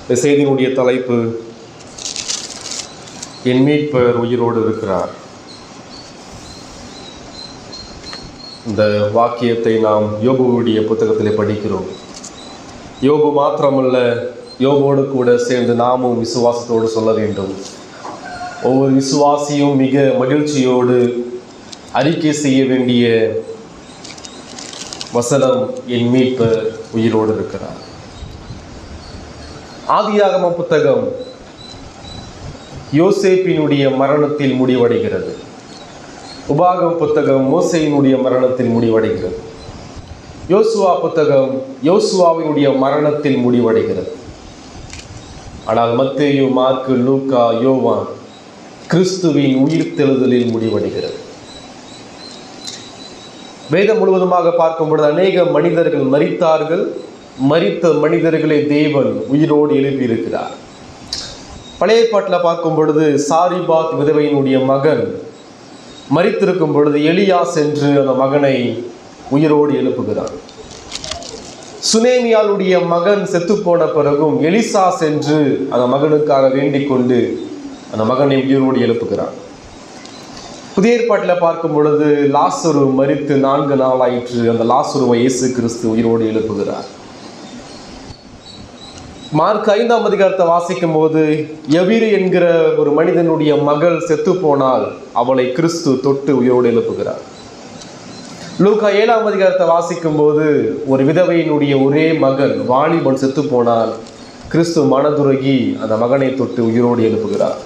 இந்த செய்தியினுடைய தலைப்பு, என் மீட்பர் உயிரோடு இருக்கிறார். இந்த வாக்கியத்தை நாம் யோபுவுடைய புத்தகத்திலே படிக்கிறோம். யோபு மாத்திரமல்ல, யோபோடு கூட சேர்ந்து நாமும் விசுவாசத்தோடு சொல்ல வேண்டும். ஒவ்வொரு விசுவாசியும் மிக மகிழ்ச்சியோடு அறிக்கை செய்ய வேண்டிய வசனம், என் மீட்பர் உயிரோடு இருக்கிறார். ஆதியாகம புத்தகம் யோசேப்பினுடைய மரணத்தில் முடிவடைகிறது. உபாகம புத்தகம் மோசேயினுடைய மரணத்தில் முடிவடைகிறது. யோசுவா புத்தகம் யோசுவாவினுடைய மரணத்தில் முடிவடைகிறது. ஆனால் மத்தேயு, மார்க்கு, லூக்கா, யோவான் கிறிஸ்துவின் உயிர்த்தெழுதலில் முடிவடைகிறது. வேதம் முழுவதுமாக பார்க்கும் பொழுது அநேக மனிதர்கள் மரித்தார்கள். மரித்த மனிதர்களை தேவன் உயிரோடு எழுப்பியிருக்கிறார். பழைய ஏற்பாட்டில் பார்க்கும் பொழுது சாரிபாத் விதவையினுடைய மகன் மரித்திருக்கும் பொழுது எலியா சென்று அந்த மகனை உயிரோடு எழுப்புகிறான். சுனேமியாளுடைய மகன் செத்துப்போன பிறகும் எலிசா சென்று அந்த மகனுக்காக வேண்டிக் கொண்டு அந்த மகனை உயிரோடு எழுப்புகிறான். புதிய ஏற்பாட்டில் பார்க்கும் பொழுது லாசரு மரித்து 4 நாள் ஆயிற்று. அந்த லாசருவை இயேசு கிறிஸ்து உயிரோடு எழுப்புகிறார். மார்க் 5ஆம் அதிகாரத்தை வாசிக்கும் போது யவீரு என்கிற ஒரு மனிதனுடைய மகள் செத்து போனால் அவளை கிறிஸ்து தொட்டு உயிரோடு எழுப்புகிறார். லூக்கா 7ஆம் அதிகாரத்தை வாசிக்கும் போது ஒரு விதவையினுடைய ஒரே மகன் வாலிபன் செத்து போனால் கிறிஸ்து மனதுருகி அந்த மகனை தொட்டு உயிரோடு எழுப்புகிறார்.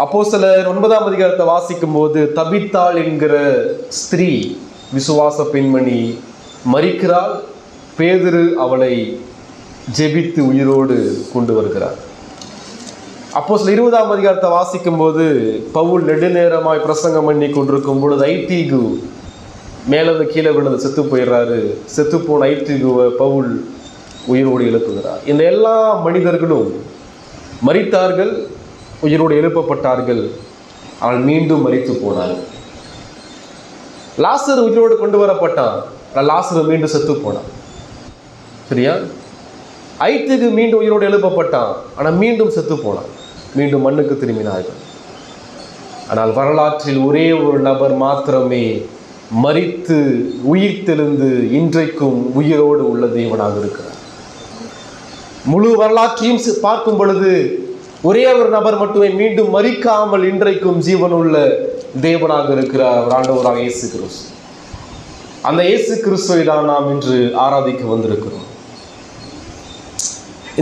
அப்போஸ்தலர் 9ஆம் அதிகாரத்தை வாசிக்கும் போது தபித்தாள் என்கிற ஸ்திரீ, விசுவாச பெண்மணி மரிக்கிறாள். பேதுரு அவளை ஜெபித்து உயிரோடு கொண்டு வருகிறார். அப்போஸ்தலர் 20ஆம் அதிகாரத்தை வாசிக்கும் போது பவுல் நெடுநேரமாய் பிரசங்கம் பண்ணி கொண்டிருக்கும் பொழுது ஐத்தீகு மேலிருந்து கீழே விழுந்து செத்து போயிடுறாரு. செத்து போன ஐத்தீகுவை பவுல் உயிரோடு எழுப்புகிறார். இந்த எல்லா மனிதர்களும் மரித்தார்கள், உயிரோடு எழுப்பப்பட்டார்கள். ஆனால் மீண்டும் மரித்து போனார்கள். லாசரு உயிரோடு கொண்டு வரப்பட்டான். லாசரு மீண்டும் செத்து போனான். சரியா? ஐத்துக்கு மீண்டும் உயிரோடு எழுப்பப்பட்டான். ஆனால் மீண்டும் செத்து போனான். மீண்டும் மண்ணுக்கு திரும்பினார்கள். ஆனால் வரலாற்றில் ஒரே ஒரு நபர் மாத்திரமே மரித்து உயிர்த்தெழுந்து இன்றைக்கும் உயிரோடு உள்ள தேவனாக இருக்கிறார். முழு வரலாற்றையும் பார்க்கும் பொழுது ஒரே ஒரு நபர் மட்டுமே மீண்டும் மரிக்காமல் இன்றைக்கும் ஜீவனுள்ள தேவனாக இருக்கிறார், ஆண்டவராக இயேசு கிறிஸ்து. அந்த இயேசு கிறிஸ்துவை தான் நாம் இன்று ஆராதிக்க வந்திருக்கிறோம்.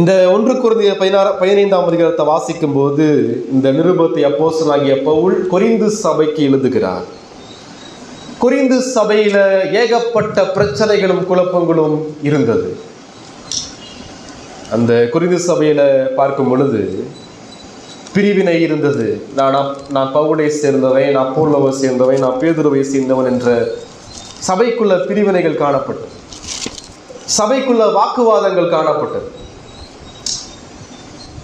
இந்த 1 கொரிந்தியர் 15ஆம் அதிகாரத்தை வாசிக்கும் போது இந்த நிருபத்தை அப்போஸ்தலனாகிய பவுல் கொரிந்து சபைக்கு எழுதுகிறார். கொரிந்து சபையில ஏகப்பட்ட பிரச்சனைகளும் குழப்பங்களும் இருந்தது. அந்த கொரிந்து சபையில பார்க்கும் பொழுது பிரிவினை இருந்தது. நான் பவுலை சேர்ந்தவன், நான் அப்போலோவை சேர்ந்தவன், நான் பேதுருவை சேர்ந்தவன் என்ற சபைக்குள்ள பிரிவினைகள் காணப்பட்டது. சபைக்குள்ள வாக்குவாதங்கள் காணப்பட்டது.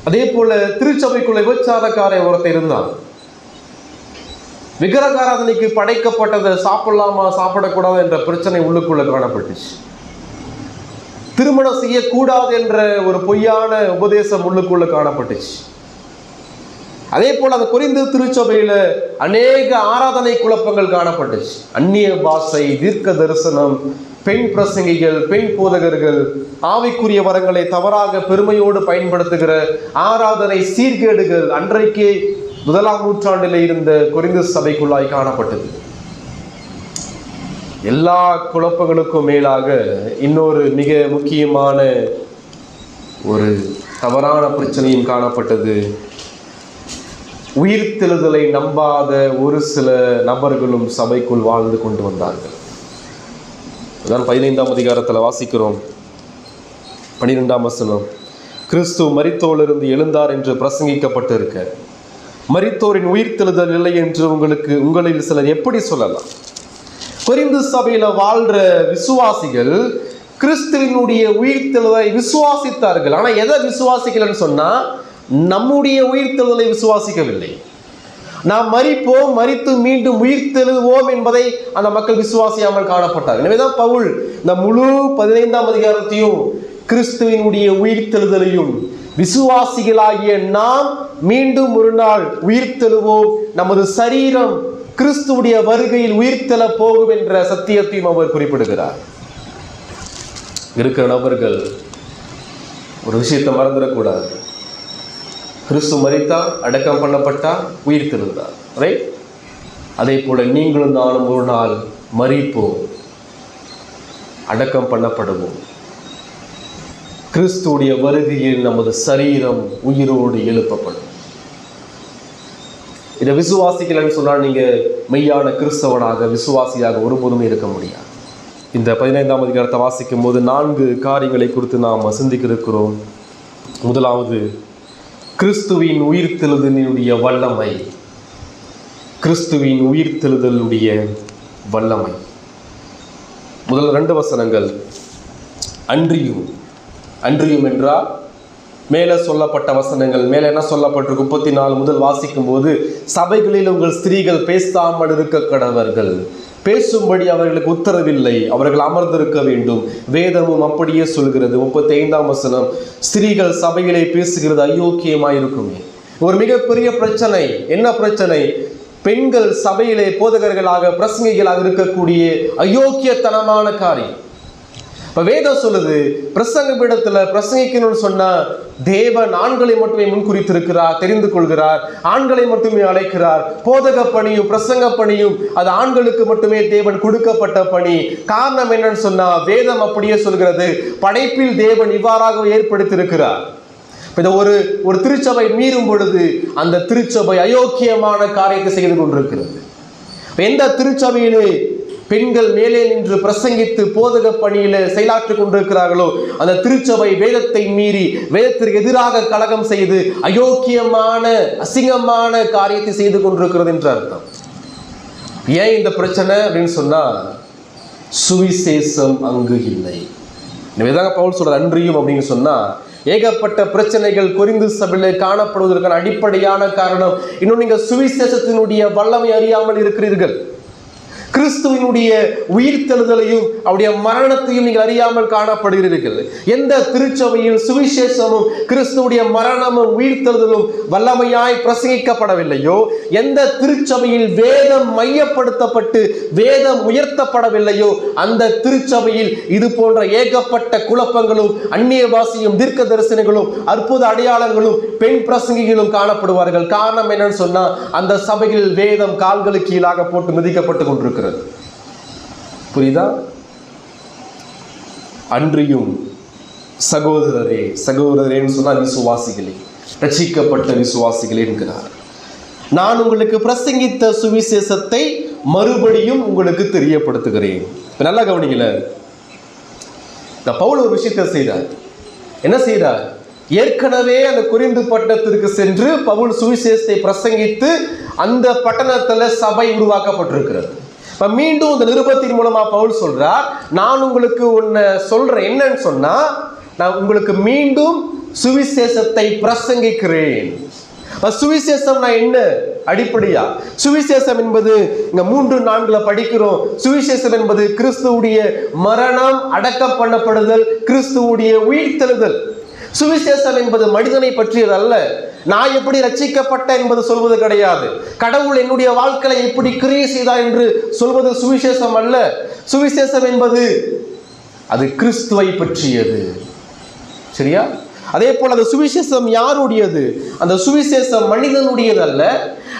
அதே போல திருச்சபைக்குள்ள விபச்சாரக்காரன் ஒருத்தர் இருந்தான். விக்கிரகாராதனைக்கு படைக்கப்பட்டதை சாப்பிடலாமா சாப்பிடக்கூடாது என்ற பிரச்சனை உள்ளுக்குள்ள காணப்பட்டுச்சு. திருமணம் செய்யக்கூடாது என்ற ஒரு பொய்யான உபதேசம் உள்ளுக்குள்ள காணப்பட்டுச்சு. அதே போல அந்த கொரிந்து திருச்சபையில அநேக ஆராதனை குழப்பங்கள் காணப்பட்டுச்சு. அந்நிய பாஷை, தீர்க்க தரிசனம், பெண் பிரசங்கிகள், பெண் போதகர்கள், ஆவிக்குரிய வரங்களை தவறாக பெருமையோடு பயன்படுத்துகிற ஆராதனை சீர்கேடுகள் அன்றைக்கே 1ஆம் நூற்றாண்டில் இருந்த கொரிந்து சபைக்குள்ளாய் காணப்பட்டது. எல்லா குழப்பங்களுக்கும் மேலாக இன்னொரு மிக முக்கியமான ஒரு தவறான பிரச்சனையும் காணப்பட்டது. உயிர்த்தெழுதலை நம்பாத ஒரு சில நபர்களும் சபைக்குள் வாழ்ந்து கொண்டு வந்தார்கள். அதான் 15ஆம் அதிகாரத்தில் வாசிக்கிறோம். 12ஆம் வசனம், கிறிஸ்து மரித்தோரிலிருந்து எழுந்தார் என்று பிரசங்கிக்கப்பட்டிருக்க மரித்தோரின் உயிர்த்தெழுதல் இல்லை என்று உங்களில் சிலர் எப்படி சொல்லலாம்? கொரிந்து சபையில வாழ்ற விசுவாசிகள் கிறிஸ்துவினுடைய உயிர்த்தெழுதலை விசுவாசித்தார்கள். ஆனா எதை விசுவாசிக்கலன்னு சொன்னா, நம்முடைய உயிர்த்தெழுதலை விசுவாசிக்கவில்லை. நாம் மரிப்போம், மரித்து மீண்டும் உயிர்த்தெழுவோம் என்பதை அந்த மக்கள் விசுவாசியாமல் காணப்பட்டார். எனவேதான் பவுல் இந்த முழு 15ஆம் அதிகாரத்தையும் கிறிஸ்துவினுடைய உயிர்த்தெழுதலையும் விசுவாசிகளாகிய நாம் மீண்டும் ஒரு நாள் உயிர்த்தெழுவோம். நமது சரீரம் கிறிஸ்துவுடைய வருகையில் உயிர்த்தெழ போகும் என்ற சத்தியத்தையும் அவர் குறிப்பிடுகிறார். இருக்கிற நபர்கள் ஒரு விஷயத்தை மறந்துடக்கூடாது. கிறிஸ்து மரித்தார், அடக்கம் பண்ணப்பட்டார், உயிர்த்தெழுந்தார். ரைட்? அதே போல நீங்களும் நானும் ஒரு நாள் மரிப்போம், அடக்கம் பண்ணப்படுவோம். கிறிஸ்துவுடைய வருகையில் நமது சரீரம் உயிரோடு எழுப்பப்படும். இதை விசுவாசிக்கலன்னு சொன்னால் நீங்க மெய்யான கிறிஸ்தவனாக விசுவாசியாக ஒருபோதும் இருக்க முடியாது. இந்த 15ஆம் அதிகாரத்தை வாசிக்கும் போது 4 காரியங்களை குறித்து நாம் சிந்திக்க இருக்கிறோம். முதலாவது, கிறிஸ்துவின் உயிர்த்தெழுதலினுடைய வல்லமை. கிறிஸ்துவின் உயிர்த்தெழுதலுடைய வல்லமை. முதல் 2 வசனங்கள். அன்றியும். அன்றியும் என்றால் மேலே சொல்லப்பட்ட வசனங்கள். மேலே என்ன சொல்லப்பட்டிருக்கு? 34 முதல் வாசிக்கும் போது, சபைகளில் உங்கள் ஸ்திரீகள் பேசாமல் இருக்க கடவர்கள், பேசும்படி அவர்களுக்கு உத்தரவில்லை, அவர்கள் அமர்ந்திருக்க வேண்டும், வேதமும் அப்படியே சொல்கிறது. 35ஆம் வசனம், ஸ்திரீகள் சபைகளை பேசுகிறது அயோக்கியமாயிருக்குமே. ஒரு மிகப்பெரிய பிரச்சனை. என்ன பிரச்சனை? பெண்கள் சபையிலே போதகர்களாக பிரசங்கிகளாக இருக்கக்கூடிய அயோக்கியத்தனமான காரியம். வேதம் சொல்லுது, பிரசங்க பீடத்துல பிரசங்கிக்கணும்னு சொன்னா தேவன் ஆண்களை மட்டுமே முன்குறித்திருக்கிறார், தெரிந்து கொள்கிறார், ஆண்களை மட்டுமே அழைக்கிறார். போதக பணியும் பிரசங்க பணியும் அது ஆண்களுக்கு மட்டுமே தேவன் கொடுக்கப்பட்ட பணி. காரணம் என்னன்னு சொன்னா வேதம் அப்படியே சொல்கிறது, படைப்பில் தேவன் இவ்வாறாக ஏற்படுத்தியிருக்கிறார். இதை ஒரு திருச்சபை மீறும் பொழுது அந்த திருச்சபை அயோக்கியமான காரியத்தை செய்து கொண்டிருக்கிறது. எந்த திருச்சபையிலே பெண்கள் மேலே நின்று பிரசங்கித்து போதக பணியில செயலாற்றிக் கொண்டிருக்கிறார்களோ அந்த திருச்சபை வேதத்தை மீறி வேதத்திற்கு எதிராக கலகம் செய்து அயோக்கியமான அசிங்கமான காரியத்தை செய்து கொண்டிருக்கிறது என்று அர்த்தம். ஏன் இந்த பிரச்சனை அப்படின்னு சொன்னா சுவிசேஷம் அங்கு இல்லை. எனவேதான் பவுல் சொல்ற அன்றியும் அப்படின்னு சொன்னா ஏகப்பட்ட பிரச்சனைகள் கொரிந்து சபையிலே காணப்படுவதற்கான அடிப்படையான காரணம் இன்னும் நீங்க சுவிசேஷத்தினுடைய வல்லமை அறியாமல் இருக்கிறீர்கள். கிறிஸ்துவினுடைய உயிர்த்தெழுதலையும் அவருடைய மரணத்தையும் நீங்கள் அறியாமல் காணப்படுகிறீர்கள். எந்த திருச்சபையில் சுவிசேஷமும் கிறிஸ்துவுடைய மரணமும் உயிர்த்தெழுதலும் வல்லமையாய் பிரசங்கிக்கப்படவில்லையோ, எந்த திருச்சபையில் வேதம் மையப்படுத்தப்பட்டு வேதம் உயர்த்தப்படவில்லையோ அந்த திருச்சபையில் இது போன்ற ஏகப்பட்ட குழப்பங்களும் அந்நிய பாஷையும் தீர்க்க தரிசனங்களும் அற்புத அடையாளங்களும் பெண் பிரசங்கிகளும் காணப்படுவார்கள். காரணம் என்னன்னு சொன்னா அந்த சபையில் வேதம் கால்களுக்கு கீழாக போட்டு மிதிக்கப்பட்டு கொண்டிருக்கிறது. புரியுதா? அன்றியும் சகோதரரே, சகோதரரேன்னு சொன்னா விசுவாசிகளே, ரட்சிக்கப்பட்ட விசுவாசிகளே என்கிறார், நான் உங்களுக்கு பிரசங்கித்த சுவிசேஷத்தை மறுபடியும் உங்களுக்கு தெரியப்படுத்துகிறேன். நல்லா கவனிக்கல, இந்த பவுல் ஒரு விஷயத்தை செய்தார். என்ன செய்தார்? ஏற்கனவே அந்த கொரிந்து பட்டணத்திற்கு சென்று பவுல் சுவிசேஷத்தை பிரசங்கித்து அந்த பட்டணத்துல சபை உருவாக்கப்பட்டிருக்கிறது. மீண்டும் இந்த நிருபத்தின் மூலமா பவுல் சொல்றார், நான் உங்களுக்கு ஒன்னு சொல்றேன். என்னன்னு சொன்னா, நான் உங்களுக்கு மீண்டும் சுவிசேஷத்தை பிரசங்கிக்கிறேன். சுவிசேஷம்னா என்ன? அடிப்படையா சுவிசேஷம் என்பது இங்க 3:4 படிக்கிறோம். சுவிசேஷம் என்பது கிறிஸ்துவுடைய மரணம், அடக்கம் பண்ணப்படுதல், கிறிஸ்துவுடைய உயிர்த்தெழுதல். சுவிசேஷம் என்பது மனிதனை பற்றியது அல்ல. நான் எப்படி ரட்சிக்கப்பட்ட என்பது சொல்வது கிடையாது. கடவுள் என்னுடைய வாழ்க்கையை எப்படி கிரியை செய்தார் என்று சொல்வது சுவிசேஷம் அல்ல. சுவிசேஷம் என்பது அது கிறிஸ்துவை பற்றியது. சரியா? அதே போல அந்த சுவிசேஷம் யாருடையது? அந்த சுவிசேஷம் மனிதனுடையது அல்ல.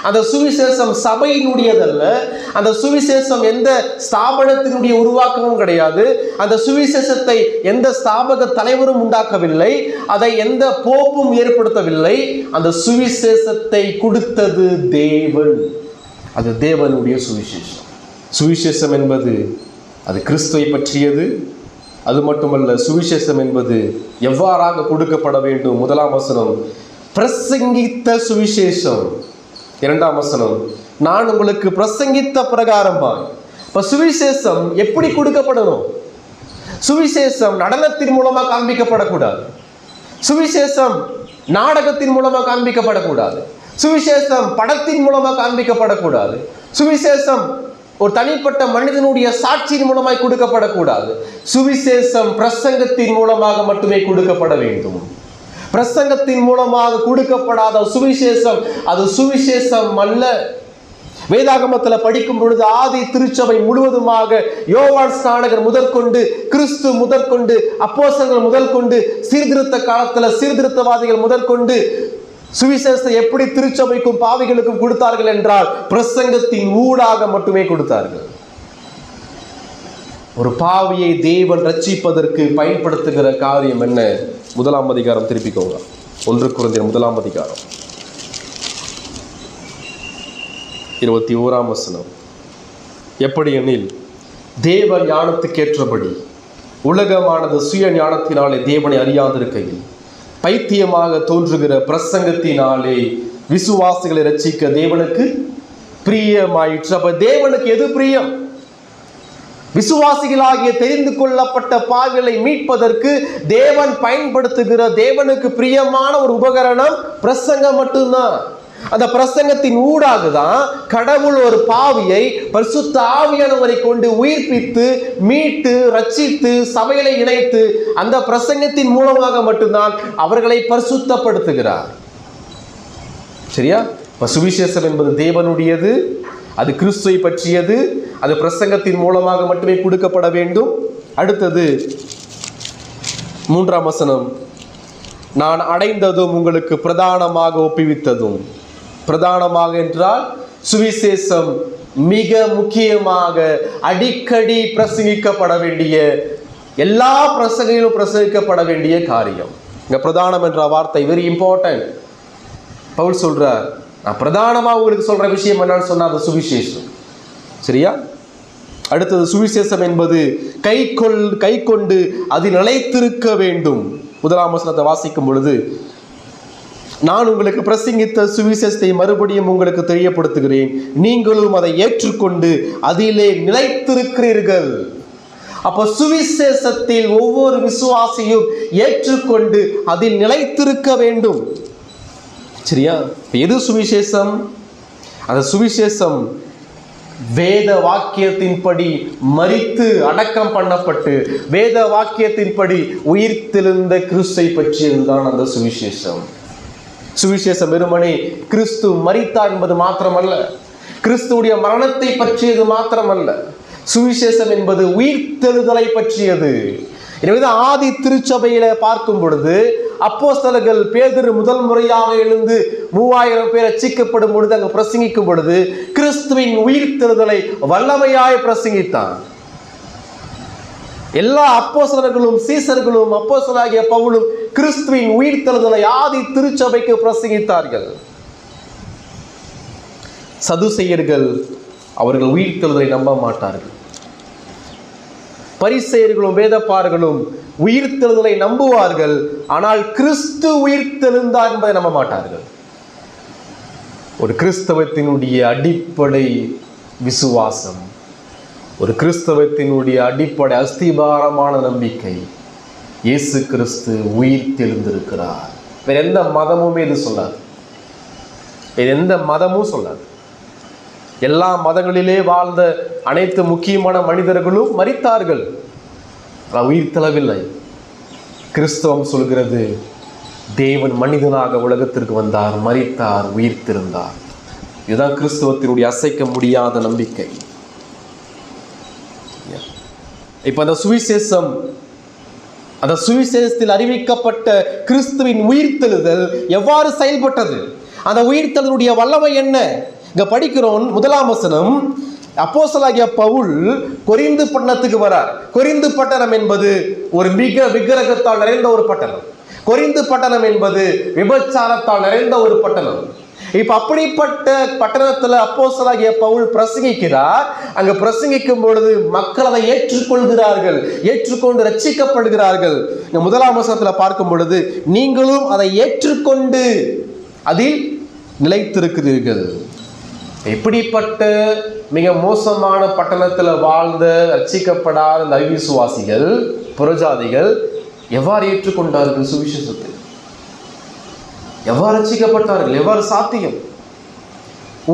அந்த சுவிசேஷம் சபையினுடையதல்ல. அந்த சுவிசேஷம் எந்த ஸ்தாபனத்தினுடைய உருவாக்கமும் கிடையாது. அந்த சுவிசேஷத்தை எந்த ஸ்தாபக தலைவரும் உண்டாக்கவில்லை. அதை எந்த போப்பும் ஏற்படுத்தவில்லை. அந்த சுவிசேஷத்தை கொடுத்தது தேவன். அது தேவனுடைய சுவிசேஷம். சுவிசேஷம் என்பது அது கிறிஸ்துவை பற்றியது. அது மட்டுமல்ல, சுவிசேஷம் என்பது எவ்வாறாக கொடுக்கப்பட வேண்டும். 1ஆம் வசனம், பிரசங்கித்த சுவிசேஷம். 2ஆம் வசனம், நான் உங்களுக்கு பிரசங்கித்த பிரகாரமா. இப்ப சுவிசேஷம் எப்படி கொடுக்கப்படணும்? சுவிசேஷம் நடனத்தின் மூலமா காண்பிக்கப்படக்கூடாது. சுவிசேஷம் நாடகத்தின் மூலமா காண்பிக்கப்படக்கூடாது. சுவிசேஷம் படத்தின் மூலமா காண்பிக்கப்படக்கூடாது. சுவிசேஷம் ஒரு தனிப்பட்ட மனிதனுடைய சாட்சியின் மூலமாய் கொடுக்கப்படக்கூடாது. சுவிசேஷம் பிரசங்கத்தின் மூலமாக மட்டுமே கொடுக்கப்பட வேண்டும். பிரசங்கத்தின் மூலமாக கொடுக்கப்படாத சுவிசேஷம் அது சுவிசேஷம் அல்ல. வேதாகமத்தில் படிக்கும் பொழுது ஆதி திருச்சபை முழுவதுமாக யோவான் ஸ்நானகர் முதற்கொண்டு, கிறிஸ்து முதற்கொண்டு, அப்போஸ்தலர்கள் முதற்கொண்டு, சீர்திருத்த காலத்தில் சீர்திருத்தவாதிகள் முதற்கொண்டு சுவிசேஷத்தை எப்படி திருச்சபைக்கும் பாவிகளுக்கும் கொடுத்தார்கள் என்றால் பிரசங்கத்தின் ஊடாக மட்டுமே கொடுத்தார்கள். ஒரு பாவியை தேவன் ரட்சிப்பதற்கு பயன்படுத்துகிற காரியம் என்ன? 1 அதிகாரம் திருப்பிக்கோங்க. 1 கொரிந்தியர் 1 அதிகாரம் 21 வசனம். எப்படி எனில், தேவ ஞானத்துக்கேற்றபடி உலகமானது சுய ஞானத்தினாலே தேவனை அறியாதிருக்கையில் பைத்தியமாக தோன்றுகிற பிரசங்கத்தினாலே விசுவாசிகளை ரட்சிக்க தேவனுக்கு பிரியமாயிற்று. அப்ப தேவனுக்கு எது பிரியம்? விசுவாசிகளாகிய தெரிந்து கொள்ளப்பட்ட பாவிகளை மீட்பதற்கு தேவன் பயன்படுத்துகிற தேவனுக்கு பிரியமான ஒரு உபகரணம் பிரசங்கம் மட்டும்தான். அந்த பிரசங்கத்தின் ஊடாக தான் கடவுள் ஒரு பாவியை பரிசுத்த ஆவியானவரை கொண்டு உயிர்ப்பித்து மீட்டு ரட்சித்து சபைகளை இணைத்து அந்த பிரசங்கத்தின் மூலமாக மட்டும்தான் அவர்களை பரிசுத்தப்படுத்துகிறார். சரியா? சுவிசேஷம் என்பது தேவனுடையது, அது கிறிஸ்துவை பற்றியது, அது பிரசங்கத்தின் மூலமாக மட்டுமே கொடுக்கப்பட வேண்டும். அடுத்தது 3 வசனம். நான் அடைந்ததும் உங்களுக்கு பிரதானமாக ஒப்புவித்ததும். பிரதானமாக என்றால் சுவிசேஷம் மிக முக்கியமாக அடிக்கடி பிரசங்கிக்கப்பட வேண்டிய, எல்லா பிரசங்கிலும் பிரசங்கிக்கப்பட வேண்டிய காரியம். இங்க பிரதானம் என்ற வார்த்தை வெரி இம்பார்ட்டன்ட். பவுல் சொல்றார், நான் பிரதானமா உங்களுக்கு சொல்ற விஷயம் என்னன்னு சொன்னா அது சுவிசேஷம். சரியா? அடுத்தது சுவிசேஷம் என்பது கை கொண்டு அதில் நிலைத்திருக்க வேண்டும். 1 வசனத்தை வாசிக்கும் பொழுது, நான் உங்களுக்கு பிரசங்கித்த சுவிசேஷத்தை மறுபடியும் உங்களுக்கு தெரியப்படுத்துகிறேன், நீங்களும் அதை ஏற்றுக்கொண்டு அதிலே நிலைத்திருக்கிறீர்கள். அப்ப சுவிசேஷத்தில் ஒவ்வொரு விசுவாசியும் ஏற்றுக்கொண்டு அதில் நிலைத்திருக்க வேண்டும். சரியா? எது சுவிசேஷம்? அந்த சுவிசேஷம் வேத வாக்கியத்தின்படி மரித்து அடக்கம் பண்ணப்பட்டு வேத வாக்கியத்தின்படி உயிர்த்தெழுந்த கிறிஸ்துவை பற்றியதுதான் அந்த சுவிசேஷம். சுவிசேஷம் வெறுமனே கிறிஸ்து மரித்தார் என்பது மாத்திரமல்ல, கிறிஸ்துவுடைய மரணத்தை பற்றியது மாத்திரமல்ல, சுவிசேஷம் என்பது உயிர்த்தெழுதலை பற்றியது. எனவேதான் ஆதி திருச்சபையில பார்க்கும் பொழுது அப்போஸ்தலர்கள் பேதுரு முதல் முறையாக எழுந்து 3000 பேர் ரட்சிக்கப்படும் பொழுது அங்கு பிரசங்கிக்கும் பொழுது கிறிஸ்துவின் உயிர்த்தெழுதலை வல்லமையாய் பிரசங்கித்தான். எல்லா அப்போஸ்தலர்களும் சீசர்களும் அப்போஸ்தலராகிய பவுலும் கிறிஸ்துவின் உயிர்த்தெழுதலை ஆதி திருச்சபைக்கு பிரசங்கித்தார்கள். சதுசேயர்கள் அவர்கள் உயிர்த்தெழுதலை நம்ப மாட்டார்கள். பரிசேயர்களும் வேதப்பாரர்களும் உயிர்த்தெழுதலை நம்புவார்கள், ஆனால் கிறிஸ்து உயிர்த்தெழுந்தார் என்பதை நம்ப மாட்டார்கள். ஒரு கிறிஸ்தவத்தினுடைய அடிப்படை விசுவாசம், ஒரு கிறிஸ்தவத்தினுடைய அடிப்படை அஸ்திபாரமான நம்பிக்கை, இயேசு கிறிஸ்து உயிர்த்தெழுந்திருக்கிறார். வேற எந்த மதமுமே இது சொல்லாது, வேற எந்த மதமும் சொல்லாது. எல்லா மதங்களிலே வாழ்ந்த அனைத்து முக்கியமான மனிதர்களும் மரித்தார்கள், உயிர்த்தெழவில்லை. கிறிஸ்தவம் சொல்கிறது தேவன் மனிதனாக உலகத்திற்கு வந்தார், மரித்தார், உயிர்த்தெழுந்தார். இதுதான் கிறிஸ்தவத்தினுடைய அசைக்க முடியாத நம்பிக்கை. இப்ப அந்த சுவிசேஷம், அந்த சுவிசேஷத்தில் அறிவிக்கப்பட்ட கிறிஸ்துவின் உயிர்த்தெழுதல் எவ்வாறு செயல்பட்டது, அந்த உயிர்த்தெழுதலுடைய வல்லமை என்ன? இங்க படிக்கிறோம் 1 வசனம். அப்போஸ்தலனாகிய பவுல் கொரிந்து பட்டணத்துக்கு வரார். கொரிந்து பட்டணம் என்பது ஒரு மிக விக்கிரகத்தால் நிறைந்த ஒரு பட்டணம். கொரிந்து பட்டணம் என்பது விபச்சாரத்தால் நிறைந்த ஒரு பட்டணம். இப்ப அப்படிப்பட்ட பட்டணத்துல அப்போஸ்தலனாகிய பவுல் பிரசங்கிக்கிறார். அங்க பிரசங்கிக்கும் பொழுது மக்கள் அதை ஏற்றுக்கொள்கிறார்கள், ஏற்றுக்கொண்டு ரட்சிக்கப்படுகிறார்கள். 1 வசனத்துல பார்க்கும் பொழுது, நீங்களும் அதை ஏற்றுக்கொண்டு அதில் நிலைத்திருக்கிறீர்கள். எப்படிப்பட்ட மிக மோசமான பட்டணத்தில் வாழ்ந்த ரட்சிக்கப்படாத அவிசுவாசிகள், புறஜாதிகள் எவ்வாறு ஏற்றுக்கொண்டார்கள் சுவிசேஷத்தை? எவ்வாறு ரட்சிக்கப்பட்டார்கள்? எவ்வாறு சாத்தியம்?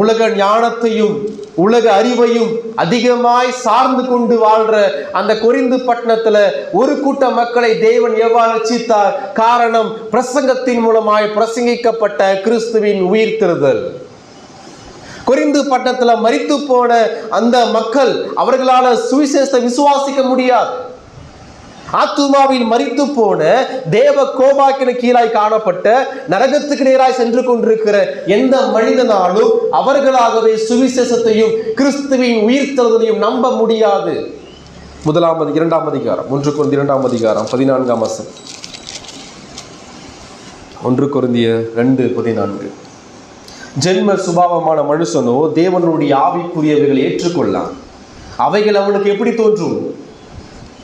உலக ஞானத்தையும் உலக அறிவையும் அதிகமாய் சார்ந்து கொண்டு வாழ்ற அந்த கொரிந்து பட்டணத்துல ஒரு கூட்ட மக்களை தேவன் எவ்வாறு ரட்சித்தார்? காரணம், பிரசங்கத்தின் மூலமாய் பிரசங்கிக்கப்பட்ட கிறிஸ்துவின் உயிர்த்தெழுதல். கொரிந்து பட்டணத்துல மரித்து போன அந்த மக்கள், அவர்களால சுவிசேஷத்தை விசுவாசிக்க முடியாது. ஆத்துமாவில் மரித்து போன, தேவ கோபாக்கின கீழாய் காணப்பட்ட, நரகத்துக்கு நேராய் சென்று கொண்டிருக்கிற எந்த மனிதனாலும் அவர்களாகவே சுவிசேஷத்தையும் கிறிஸ்துவின் உயிர்த்தெழுதலையும் நம்ப முடியாது. 2ஆம் அதிகாரம் 1 கொரிந்தியர் 2ஆம் அதிகாரம் 14ஆம் வசனம். 1 கொரிந்தியர் 2:14. ஜென்ம சுபாவமான மனுஷனோ தேவனுடைய ஆவிக்குரியவைகளை ஏற்றுக்கொள்ளலாம். அவைகள் அவனுக்கு எப்படி தோன்றும்?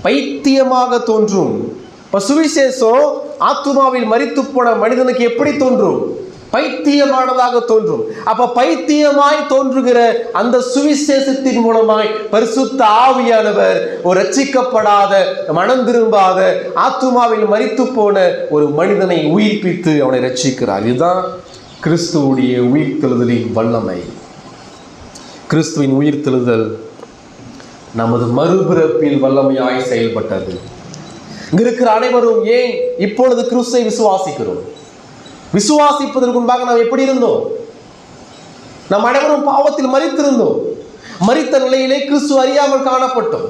பைத்தியமாக தோன்றும். சுவிசேஷம் ஆத்துமாவில் மரித்து போன மனிதனுக்கு எப்படி தோன்றும்? பைத்தியமானதாக தோன்றும். அப்ப பைத்தியமாய் தோன்றுகிற அந்த சுவிசேஷத்தின் மூலமாய் பரிசுத்த ஆவியானவர் ஒரு ரட்சிக்கப்படாத, மனம் திரும்பாத, ஆத்துமாவில் மரித்து போன ஒரு மனிதனை உயிர்ப்பித்து அவனை ரட்சிக்கிறார். இதுதான் கிறிஸ்துவுடைய உயிர்த்தெழுதலின் வல்லமை. கிறிஸ்துவின் உயிர்த்தெழுதல் நமது மறுபிறப்பில் வல்லமையாய் செயல்பட்டது. இங்க இருக்கிற அனைவரும் ஏன் இப்பொழுது கிறிஸ்துவை விசுவாசிக்கிறோம்? விசுவாசிப்பதற்கு முன்பாக நாம் எப்படி இருந்தோம்? நாம் அனைவரும் பாவத்தில் மரித்திருந்தோம். மரித்த நிலையிலே கிறிஸ்து அறியாமல் காணப்பட்டோம்.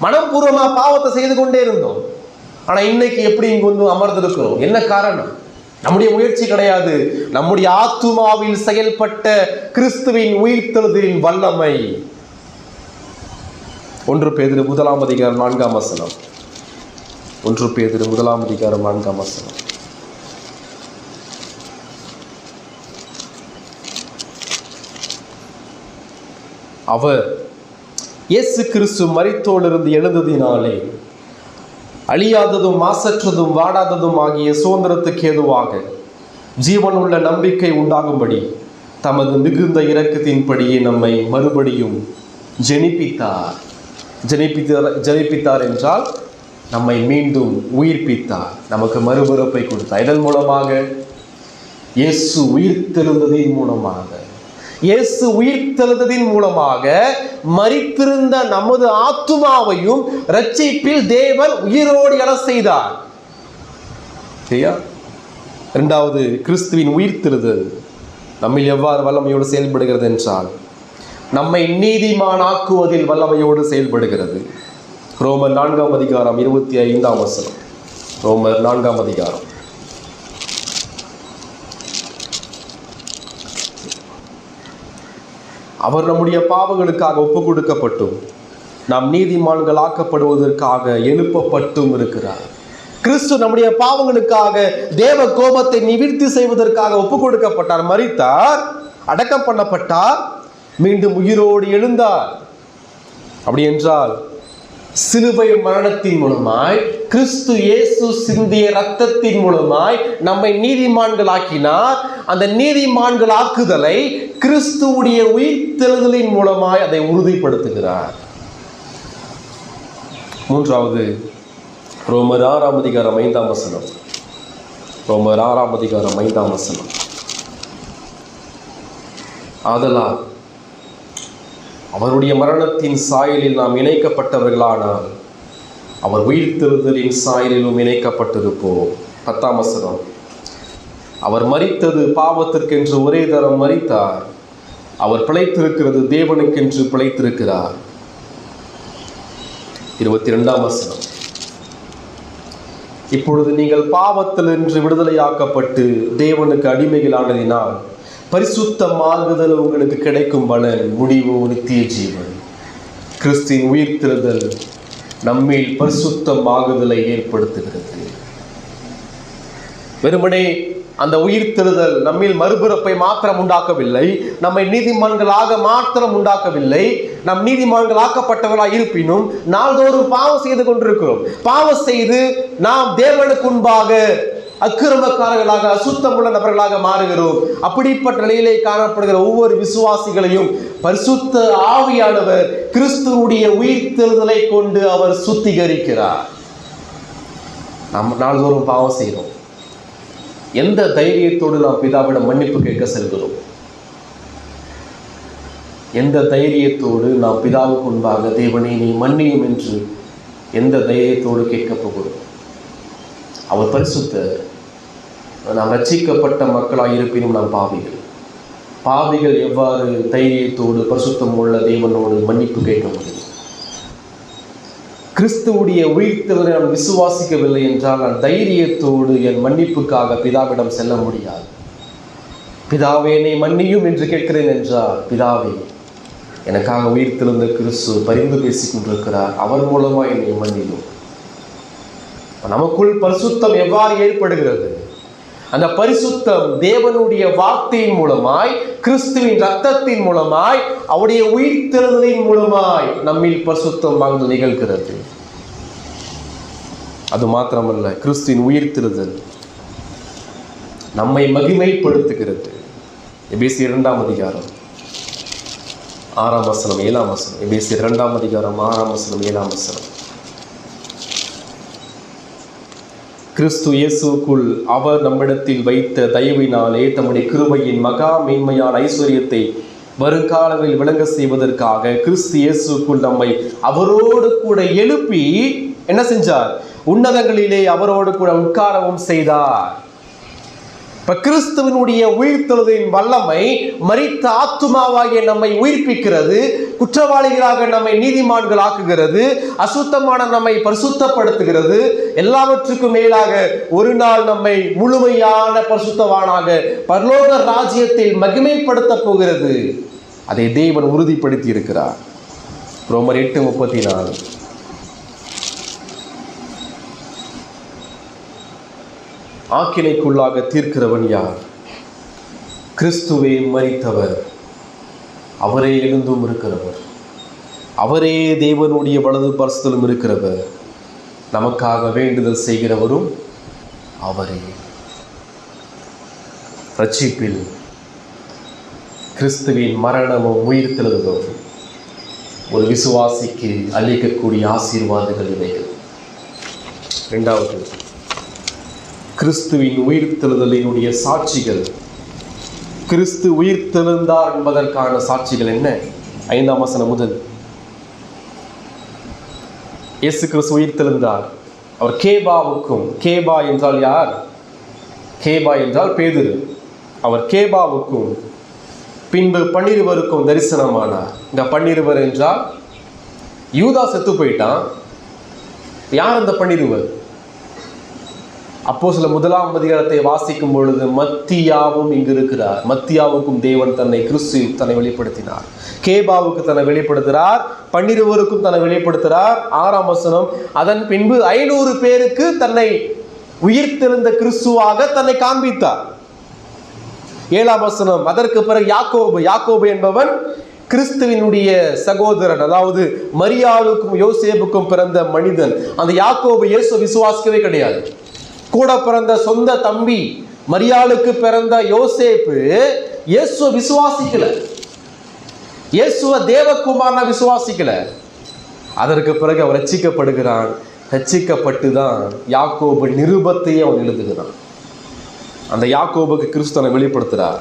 மனப்பூர்வமா பாவத்தை செய்து கொண்டே இருந்தோம். ஆனா இன்னைக்கு எப்படி இங்கு வந்து அமர்ந்திருக்கிறோம்? என்ன காரணம்? நம்முடைய முயற்சி கிடையாது. நம்முடைய ஆத்துமாவில் செயல்பட்ட கிறிஸ்துவின் உயிர்த்தெழுதலின் வல்லமை. 1 பேதுரு 1ஆம் அதிகாரம் 4ஆம் வசனம். 1 பேதுரு 1ஆம் அதிகாரம் 4ஆம் வசனம். அவர் இயேசு கிறிஸ்து மரித்தோரிலிருந்து எழுந்ததினாலே அழியாததும் மாசற்றதும் வாடாததும் ஆகிய சுதந்திரத்துக்கு ஏதுவாக ஜீவனுள்ள நம்பிக்கை உண்டாகும்படி தமது மிகுந்த இரக்கத்தின்படியே நம்மை மறுபடியும் ஜெனிப்பித்தார் என்றால் நம்மை மீண்டும் உயிர்ப்பித்தார், நமக்கு மறுபிறப்பை கொடுத்தார். இதன் மூலமாக இயேசு உயிர்த்தெழுந்ததின் மூலமாக மரித்திருந்த நமது ஆத்துமாவையும் ரட்சிப்பில் தேவன் உயிரோடு எழச் செய்தார். இரண்டாவது, கிறிஸ்துவின் உயிர்த்தெழுதல் நம்மில் எவ்வாறு வல்லமையோடு செயல்படுகிறது என்றால் நம்மை நீதிமானாக்குவதில் வல்லமையோடு செயல்படுகிறது. ரோமர் 4ஆம் அதிகாரம் 25ஆம் வசனம். ரோமர் 4ஆம் அதிகாரம். அவர் நம்முடைய பாவங்களுக்காக ஒப்பு கொடுக்கப்பட்டும் நாம் நீதிமான்கள் ஆக்கப்படுவதற்காக எழுப்பப்பட்டும் இருக்கிறார். கிறிஸ்து நம்முடைய பாவங்களுக்காக தேவ கோபத்தை நிவர்த்தி செய்வதற்காக ஒப்பு கொடுக்கப்பட்டார், மரித்தார், அடக்கம் பண்ணப்பட்டார், மீண்டும் உயிரோடு எழுந்தார். அப்படி என்றால் சிலுவை மரணத்தின் மூலமாய் கிறிஸ்து இயேசு சிந்திய இரத்தத்தின் மூலமாய் நம்மை நீதிமான்கள் ஆக்கினார். அந்த நீதிமான்கள் ஆக்குதலை கிறிஸ்துவுடைய உயிர்த்தெழுதலின் மூலமாய் அதை உறுதிப்படுத்துகிறார். மூன்றாவது, ரோமர் 6ஆம் அதிகாரம் 5ஆம் வசனம். ரோமர் 6ஆம் அதிகாரம் 5ஆம் வசனம். ஆதலால் அவருடைய மரணத்தின் சாயலில் நாம் இணைக்கப்பட்டவர்களானால் அவர் உயிர்த்தெழுதலின் சாயலிலும் இணைக்கப்பட்டிருப்போம். 10ஆம் வசனம். அவர் மரித்தது பாவத்திற்கென்று ஒரே தரம் மரித்தார், அவர் பிழைத்திருக்கிறது தேவனுக்கென்று பிழைத்திருக்கிறார். 22ஆம் வசனம். இப்பொழுது நீங்கள் பாவத்திலிருந்து விடுதலையாக்கப்பட்டு தேவனுக்கு அடிமைகளானதினால் பரிசுத்தமாகுதல் உங்களுக்கு கிடைக்கும் பலன் முடிவு நித்திய ஜீவன். கிறிஸ்துவின் உயிர்த்தெழுதல் நம்மில் பரிசுத்தமாகுதலை ஏற்படுத்துகிறது. வெறுமனே அந்த உயிர்த்தெழுதல் நம்மில் மறுபிறப்பை மாத்திரம் உண்டாக்கவில்லை, நம்மை நீதிமான்களாக மாத்திரம் உண்டாக்கவில்லை. நம் நீதிமான்கள் ஆக்கப்பட்டவர்களாக இருப்பினும் நாள்தோறும் பாவம் செய்து கொண்டிருக்கிறோம். பாவம் செய்து நாம் தேவனுக்கு முன்பாக அக்கிரமக்காரர்களாக, அசுத்தமுள்ள நபர்களாக மாறுகிறோம். அப்படிப்பட்ட நிலையிலே காணப்படுகிற ஒவ்வொரு விசுவாசிகளையும் பரிசுத்த ஆவியானவர் கிறிஸ்துவுடைய உயிர்த்தெழுதலை கொண்டு அவர் சுத்திகரிக்கிறார். நாம் நாள்தோறும் பாவம் செய்கிறோம். எந்த தைரியத்தோடு நாம் பிதாவிடம் மன்னிப்பு கேட்க செல்கிறோம்? எந்த தைரியத்தோடு நாம் பிதாவுக்கு முன்பாக தேவனே நீ மன்னியும் என்று எந்த தைரியத்தோடு கேட்கப் போகிறோம்? அவர் பரிசுத்தர். நாம் ரட்சிக்கப்பட்ட மக்களாக இருப்பினும் நாம் பாவிகள் எவ்வாறு தைரியத்தோடு பரிசுத்தம் உள்ள தேவனோடு மன்னிப்பு கேட்க முடியும்? கிறிஸ்துவுடைய உயிர்த்தெழுதலை நான் விசுவாசிக்கவில்லை என்றால் நான் தைரியத்தோடு என் மன்னிப்புக்காக பிதாவிடம் செல்ல முடியாது. பிதாவே என்னை மன்னியும் என்று கேட்கிறேன் என்றால், பிதாவே எனக்காக உயிர்த்தெழுந்த கிறிஸ்து பரிந்து பேசிக் கொண்டிருக்கிறார், அவர் மூலமா என்னை மன்னியும். நமக்குள் பரிசுத்தம் எவ்வாறு ஏற்படுகிறது? அந்த பரிசுத்தம் தேவனுடைய வார்த்தையின் மூலமாய், கிறிஸ்துவின் இரத்தத்தின் மூலமாய், அவருடைய உயிர்த்தெழுதலின் மூலமாய் நம்மில் பரிசுத்தம் வாங்க நிகழ்கிறது. அது மாத்திரமல்ல, கிறிஸ்துவின் உயிர்த்தெழுதல் நம்மை மகிமைப்படுத்துகிறது. எபேசியர் 2ஆம் அதிகாரம் 6ஆம் வசனம் 7ஆம் வசனம். எபேசியர் 2ஆம் அதிகாரம் 6ஆம் வசனம் 7ஆம் வசனம். கிறிஸ்து இயேசுக்குள் அவர் நம்மிடத்தில் வைத்த தயவினாலே தம்முடைய கிருபையின் மகா மேன்மையான ஐஸ்வர்யத்தை வருங்காலங்களில் விளங்க செய்வதற்காக கிறிஸ்து இயேசுக்குள் நம்மை அவரோடு கூட எழுப்பி என்ன செஞ்சார்? உன்னதங்களிலே அவரோடு கூட உட்காரவும் செய்தார். இப்ப கிறிஸ்துவனுடைய உயிர்த்தெழுதலின் வல்லமை மரித்த ஆத்துமாவாகிய நம்மை உயிர்ப்பிக்கிறது, குற்றவாளிகளாக நம்மை நீதிமான்கள் ஆக்குகிறது, அசுத்தமான நம்மை பரிசுத்தப்படுத்துகிறது. எல்லாவற்றுக்கும் மேலாக ஒரு நாள் நம்மை முழுமையான பரிசுத்தவானாக பரலோக ராஜ்யத்தில் மகிமைப்படுத்த போகிறது. அதை தேவன் உறுதிப்படுத்தி இருக்கிறார். ரோமர் 8:34. ஆக்கினைக்குள்ளாக தீர்க்கிறவன் யார்? கிறிஸ்துவே மரித்தவர், அவரே எழுந்தும் இருக்கிறவர், அவரே தேவனுடைய வலது பரிசுத்தலும் இருக்கிறவர், நமக்காக வேண்டுதல் செய்கிறவரும் அவரே. ரட்சிப்பில் கிறிஸ்துவின் மரணமும் உயிர்த்தெழுதலும் ஒரு விசுவாசிக்கு அளிக்கக்கூடிய ஆசீர்வாதங்கள் இவைகள். இரண்டாவது, கிறிஸ்துவின் உயிர்த்தெழுதலினுடைய சாட்சிகள். கிறிஸ்து உயிர்த்தெழுந்தார் என்பதற்கான சாட்சிகள் என்ன? 5ஆம் வசனம் முதல். இயேசு கிறிஸ்து உயிர்த்தெழுந்தார். அவர் கேபாவுக்கும், கேபா என்றால் யார்? கேபா என்றால் பேதுரு. அவர் கேபாவுக்கும் பின்பு 12 தரிசனமானார். இந்த 12 என்றால் யூதா செத்து போயிட்டான். யார் அந்த 12? அப்போஸ்தலர் 1ஆம் அதிகாரத்தை வாசிக்கும் பொழுது மத்தியாவும் இங்கு இருக்கிறார். மத்தியாவுக்கும் தேவன் கிறிஸ்து தன்னை வெளிப்படுத்தினார். கேபாவுக்கு தன்னை வெளிப்படுத்துகிறார், 12 தன்னை வெளிப்படுத்துகிறார். 6ஆம் வசனம், அதன் பின்பு 500 பேருக்கு தன்னை உயிர்த்தெழுந்த கிறிஸ்துவாக தன்னை காண்பித்தார். 7ஆம் வசனம், அதற்கு பிறகு யாக்கோபு என்பவன் கிறிஸ்துவினுடைய சகோதரன், அதாவது மரியாளுக்கும் யோசேப்புக்கும் பிறந்த மனிதன். அந்த யாக்கோபு இயேசு விசுவாசிக்கவே கிடையாது. கூட பிறந்த சொந்த தம்பி மரியாளுக்கு பிறந்த யோசேப்பு இயேசுவை விசுவாசிக்கல, இயேசுவை தேவகுமாரனை விசுவாசிக்கல. அதற்கு பிறகு அவன் ரட்சிக்கப்படுகிறான். ரட்சிக்கப்பட்டு தான் யாக்கோபு நிருபத்தையே அவன் எழுதுகிறான். அந்த யாக்கோபுக்கு கிறிஸ்துவனை வெளிப்படுத்துகிறார்.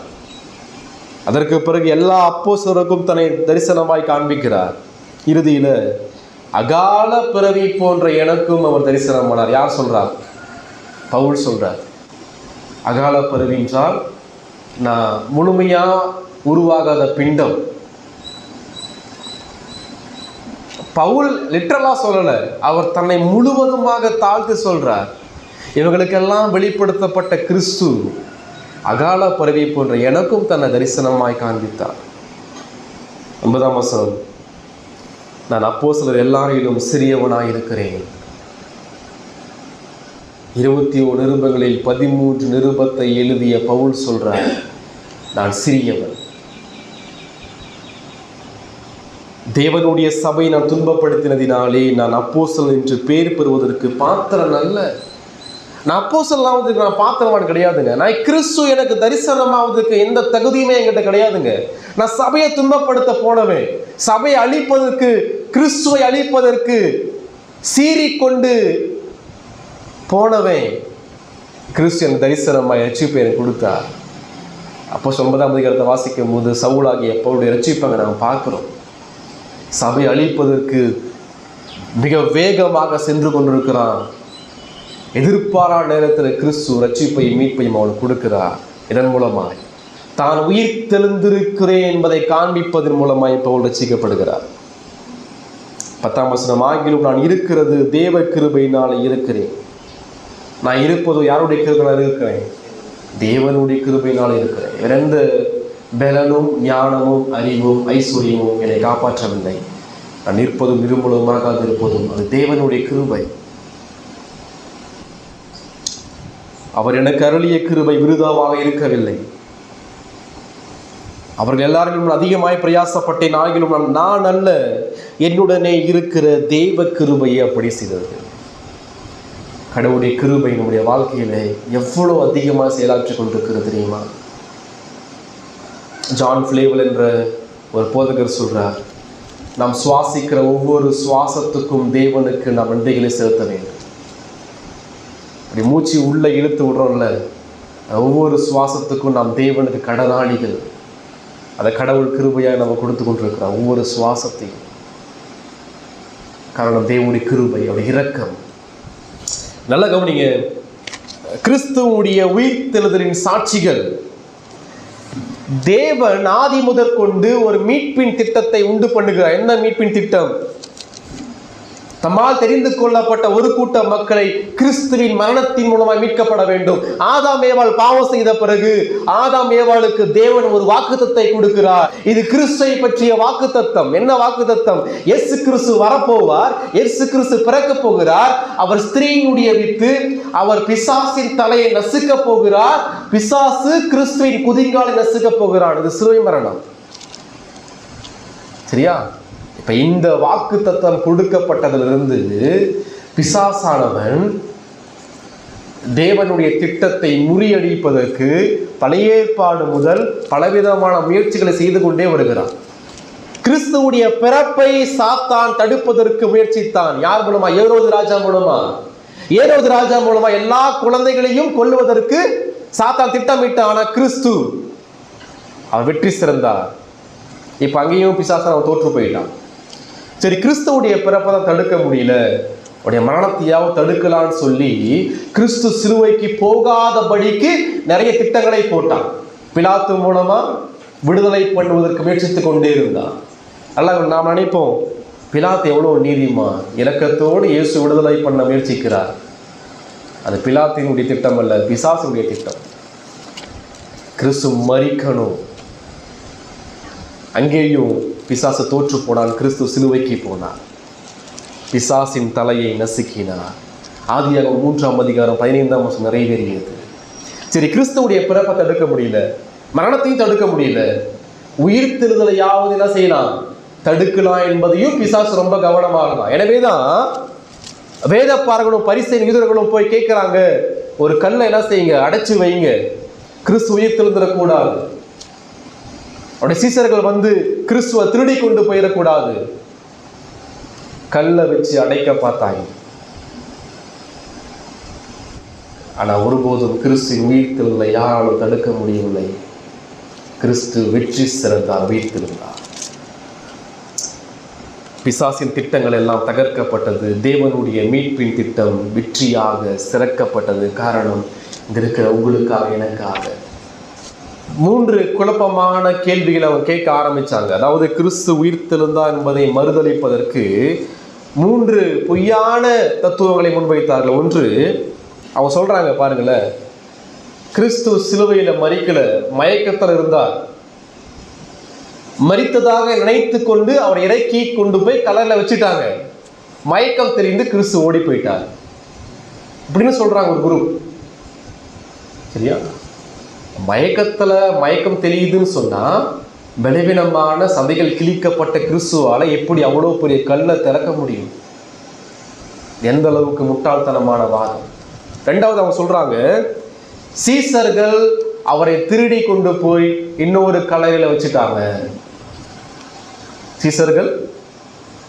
அதற்கு பிறகு எல்லா அப்போஸ்தலருக்கும் தன்னை தரிசனமாய் காண்பிக்கிறார். இறுதியில் அகால பிறவி போன்ற எனக்கும் அவர் தரிசனமானார். யார் சொல்றார்? பவுல் சொல்றார். அகால பிறவி என்றால் நான் முழுமையா உருவாகாத பிண்டம். பவுல் லிட்டரலா சொல்லல, அவர் தன்னை முழுவதுமாக தாழ்த்து சொல்றார். இவங்களுக்கெல்லாம் வெளிப்படுத்தப்பட்ட கிறிஸ்து அகால பிறவி போன்ற எனக்கும் தன்னை தரிசனமாய் காண்பித்தார். 9ஆம் வசனம், நான் அப்போஸ்தலர் எல்லாரிலும் சிறியவனாய் இருக்கிறேன். 21 நிருபங்களில் 13 நிருபத்தை எழுதிய பவுல் சொல்றார், நான் சிறியவன். தேவனுடைய சபை நான் துன்பப்படுத்தினதினாலே நான் அப்போஸ்தலன் என்று பேர் பெறுவதற்கு பாத்திரன் அல்ல. நான் அப்போஸ்தலனாவதுக்கு நான் பாத்திரமான் கிடையாதுங்க. நான் கிறிஸ்து எனக்கு தரிசனமாவதுக்கு எந்த தகுதியுமே என்கிட்ட கிடையாதுங்க. நான் சபையை துன்பப்படுத்த போனவன், சபையை அழிப்பதற்கு, கிறிஸ்துவை அழிப்பதற்கு சீறிக்கொண்டு போனவன். கிறிஸ்து எனக்கு தரிசனமாய் ரட்சிப்பை எனக்கு கொடுத்தார். அப்போ 9ஆம் அதிகாரத்தை வாசிக்கும் போது சவுலாகிய பவுலுடைய ரட்சிப்பை நாம் பார்க்கிறோம். சபை அழிப்பதற்கு மிக வேகமாக சென்று கொண்டிருக்கிறான். எதிர்பாராத நேரத்தில் கிறிஸ்து ரட்சிப்பை மீட்பையும் அவனுக்கு கொடுக்கிறார். இதன் மூலமாய் தான் உயிர் தெளிந்திருக்கிறேன் என்பதை காண்பிப்பதன் மூலமாய் பவுல் ரட்சிக்கப்படுகிறார். 10ஆம் வசனம், ஆகிலும் நான் இருக்கிறது தேவ கிருபையினால் இருக்கிறேன். நான் இருப்பதோ யாருடைய கிருபையினால் இருக்கிறேன்? தேவனுடைய கிருபையினால் இருக்கிறேன். எந்த பலனும் ஞானமும் அறிவும் ஐஸ்வர்யமும் என்னை காப்பாற்றவில்லை. நான் நிற்பதும் நிர்மூலமாக இருப்பதும் அது தேவனுடைய கிருபை. அவர் எனக்கு அருளிய கிருபை விருதாவாக இருக்கவில்லை. அவர்கள் எல்லாரும் அதிகமாய் பிரயாசப்பட்டேன், ஆகிலும் நான் அல்ல, என்னுடனே இருக்கிற தேவ கிருபையை அப்படி செய்தது. கடவுளுடைய கிருபை நம்முடைய வாழ்க்கையில எவ்வளவு அதிகமாக செயலாற்றி கொண்டிருக்கிறது தெரியுமா? ஜான் ஃப்ளேவல் என்ற ஒரு போதகர் சொல்றார், நாம் சுவாசிக்கிற ஒவ்வொரு சுவாசத்துக்கும் தேவனுக்கு நாம் நன்றிகளை செலுத்த வேண்டும். அப்படி மூச்சு உள்ள இழுத்து விடுறோம்ல, ஒவ்வொரு சுவாசத்துக்கும் நாம் தேவனுக்கு கடனாளிகள். அதை கடவுள் கிருபையாக நம்ம கொடுத்து கொண்டிருக்கிறோம் ஒவ்வொரு சுவாசத்தையும். காரணம் தேவனுடைய கிருபை, அவருடைய இரக்கம். நல்ல கவனிங்க, கிறிஸ்துவுடைய உயிர்த்தெழுதலின் சாட்சிகள். தேவன் ஆதி முதற் கொண்டு ஒரு மீட்பின் திட்டத்தை உண்டு பண்ணுகிறார். என்ன மீட்பின் திட்டம்? தம்மால் தெரிந்து கொள்ளப்பட்ட ஒரு கூட்ட மக்களை கிறிஸ்துவின் மரணத்தின் மூலமாக மீட்கப்பட வேண்டும். ஆதாம் ஏவாள் பாவம் செய்த பிறகு ஆதாம் ஏவாளுக்கு தேவன் ஒரு வாக்குத்தத்தை கொடுக்கிறார். இது கிறிஸ்துவை பற்றிய வாக்குத்தத்தம். என்ன வாக்குத்தத்தம்? இயேசு கிறிஸ்து வரப்போவார், இயேசு கிறிஸ்து பிறக்க போகிறார், அவர் ஸ்திரீயினுடைய வித்து, அவர் பிசாசின் தலையை நசுக்க போகிறார், பிசாசு கிறிஸ்துவின் குதிங்காலை நசுக்க போகிறார். இது சிலுவை மரணம். சரியா? இப்ப இந்த வாக்கு தத்தம் கொடுக்கப்பட்டதிலிருந்து பிசாசானவன் தேவனுடைய திட்டத்தை முறியடிப்பதற்கு பழைய ஏற்பாடு முதல் பலவிதமான முயற்சிகளை செய்து கொண்டே வருகிறான். கிறிஸ்துவுடைய பிறப்பை சாத்தான் தடுப்பதற்கு முயற்சித்தான். யார் மூலமா? ஏரோது ராஜா மூலமா. ஏரோது ராஜா மூலமா எல்லா குழந்தைகளையும் கொல்லுவதற்கு சாத்தான் திட்டமிட்டான். ஆனா கிறிஸ்து அவர் வெற்றி சிறந்தார். இப்ப அங்கேயும் பிசாசன் அவன் தோற்று போயிட்டான். சரி, கிறிஸ்துவுடைய பிறப்பை தான் தடுக்க முடியல, அவருடைய மரணத்தையாவது தடுக்கலான்னு சொல்லி கிறிஸ்து சிலுவைக்கு போகாதபடிக்கு நிறைய திட்டங்களை போட்டான். பிலாத்து மூலமா விடுதலை பண்ணுவதற்கு முயற்சித்துக் கொண்டே இருந்தான். அல்ல, நாம் நினைப்போம் பிலாத்து எவ்வளவு நீதிமான், இரக்கத்தோடு இயேசு விடுதலை பண்ண முயற்சிக்கிறார். அது பிலாத்தினுடைய திட்டம் அல்ல, பிசாசுடைய திட்டம். கிறிஸ்து மரிக்கணும். அங்கேயும் பிசாசு தோற்று போனான், கிறிஸ்து சிலுவைக்கு போனார், பிசாசின் தலையை நசுக்கினார். ஆதியாகமம் 3ஆம் அதிகாரம் 15ஆம் வசனம் நிறைவேறியது. சரி, கிறிஸ்துவுடைய பிறப்பை தடுக்க முடியல, மரணத்தையும் தடுக்க முடியல, உயிர் தெழுதலையாவது என்ன செய்யலாம்? தடுக்கலாம் என்பதையும் பிசாசு ரொம்ப கவனமாக இருந்தான். எனவேதான் வேதப்பாரர்களும் பரிசேயர் யூதர்களும் போய் கேட்கிறாங்க, ஒரு கல்லை என்ன செய்யுங்க, அடைச்சு வைங்க, கிறிஸ்து உயிர் தெழுந்திடக்கூடாது. அவருடைய சீசர்கள் வந்து கிறிஸ்துவ திருடி கொண்டு போயிடக்கூடாது. கல்லை வச்சு அடைக்க பார்த்தாங்க. ஆனா ஒருபோதும் கிறிஸ்துவின் உயிர்த்தெழுதலை யாராலும் தடுக்க முடியவில்லை. கிறிஸ்து வெற்றி சிறந்தார், உயிர்த்தெழுந்தார். பிசாசின் திட்டங்கள் எல்லாம் தகர்க்கப்பட்டது. தேவனுடைய மீட்பின் திட்டம் வெற்றியாக சிறக்கப்பட்டது. காரணம், இங்க இருக்கிற உங்களுக்காக, எனக்காக. 3 குழப்பமான கேள்விகளை அவங்க கேட்க ஆரம்பிச்சாங்க. அதாவது கிறிஸ்து உயிர்த்தெழுந்தார் என்பதை மறுதளிப்பதற்கு 3 பொய்யான தத்துவங்களை முன்வைத்தார்கள். ஒன்று, அவங்க சொல்றாங்க பாருங்களேன், கிறிஸ்து சிலுவையில மரிக்கல, மயக்கத்தில் இருந்தார். மரித்ததாக நினைத்து கொண்டு அவர் இறக்கி கொண்டு போய் கலர்ல வச்சுட்டாங்க. மயக்கம் தெரிந்து கிறிஸ்து ஓடி போயிட்டார் இப்படின்னு சொல்றாங்க ஒரு குரு. சரியா? மயக்கம் தெரியுதுன்னு சொன்னா பலவீனமான சதைகள் கிழிக்கப்பட்ட கிறிஸ்துவால எப்படி அவ்வளவு பெரிய கல்லை திறக்க முடியும்? எந்த அளவுக்கு முட்டாள்தனமான வாதம். 2வது, அவங்க சொல்றாங்க, சீசர்கள் அவரை திருடி கொண்டு போய் இன்னொரு கல்லறையில வச்சுட்டாங்க. சீசர்கள்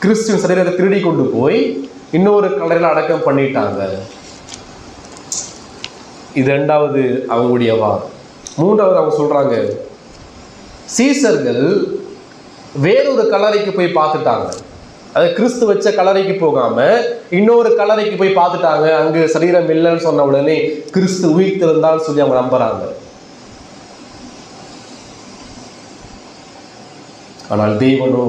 கிறிஸ்துவின் சரீரத்தை திருடி கொண்டு போய் இன்னொரு கல்லறையில அடக்கம் பண்ணிட்டாங்க. இது 2வது அவங்களுடைய வாதம். மூன்றாவது அவங்க சொல்றாங்க, சீசர்கள் வேறொரு கல்லறைக்கு போய் பார்த்துட்டாங்க. அது கிறிஸ்து வச்ச கல்லறைக்கு போகாம இன்னொரு கல்லறைக்கு போய் பார்த்துட்டாங்க. அங்கு சரீரம் இல்லைன்னு சொன்ன உடனே கிறிஸ்து உயிர்த்தெழுந்தான்னு சொல்லி அவங்க நம்புறாங்க. ஆனால் தேவனோ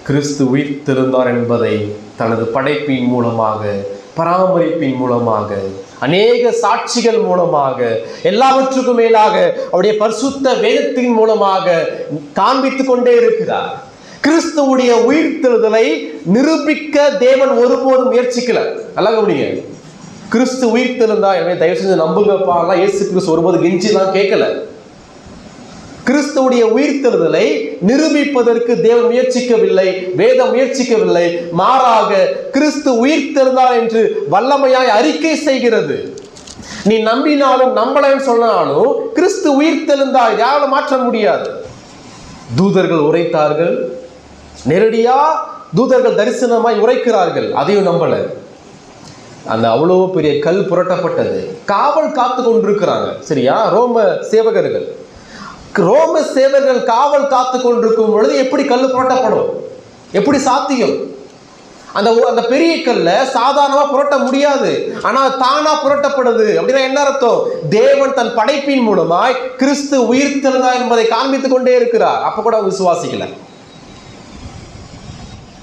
கிறிஸ்து உயிர்த்தெழுந்தார் என்பதை தனது படைப்பின் மூலமாக, பராமரிப்பின் மூலமாக, அநேக சாட்சிகள் மூலமாக, எல்லாவற்றுக்கும் மேலாக அவருடைய பரிசுத்த வேதத்தின் மூலமாக காண்பித்துக் கொண்டே இருக்கிறார். கிறிஸ்துவுடைய உயிர்த்தெழுதலை நிரூபிக்க தேவன் ஒருபோதும் முயற்சிக்கல. நல்லா கவனிங்க. கிறிஸ்து உயிர்த்தெழுந்தா, எனவே தயவு செஞ்சு நம்புங்கப்பா, இயேசு கிறிஸ்து ஒருபோது கெஞ்சிலாம் கேட்கல. கிறிஸ்துவுடைய உயிர்த்தெழுதலை நிரூபிப்பதற்கு தேவன் முயற்சிக்கவில்லை, வேதம் முயற்சிக்கவில்லை. மாறாக கிறிஸ்து உயிர்த்தெழுந்தார் என்று வல்லமையாய் அறிக்கை செய்கிறது. நீ நம்பினாலும் நம்பலன்னு சொன்னாலும் கிறிஸ்து உயிர்த்தெழுந்தார், யாரும் மாற்ற முடியாது. தூதர்கள் உரைத்தார்கள், நேரடியா தூதர்கள் தரிசனமாய் உரைக்கிறார்கள், அதையும் நம்பல. அந்த அவ்வளோ பெரிய கல் புரட்டப்பட்டது, காவல் காத்து கொண்டிருக்கிறாங்க. சரியா? ரோம சேவகர்கள் காவல் காத்து கொண்டிருக்கும் பொழுது எப்படி கல் புரட்டப்படும்? எப்படி சாத்தியம்? அந்த பெரிய கல்ல சாதாரணமா புரட்ட முடியாது, ஆனா தானா புரட்டப்படுது. அப்படின்னா என்ன அர்த்தம்? தேவன் தன் படைப்பின் மூலமாய் கிறிஸ்து உயிர்த்தெழுந்தார் என்பதை காண்பித்துக் கொண்டே இருக்கிறார். அப்ப கூட விசுவாசிக்கல.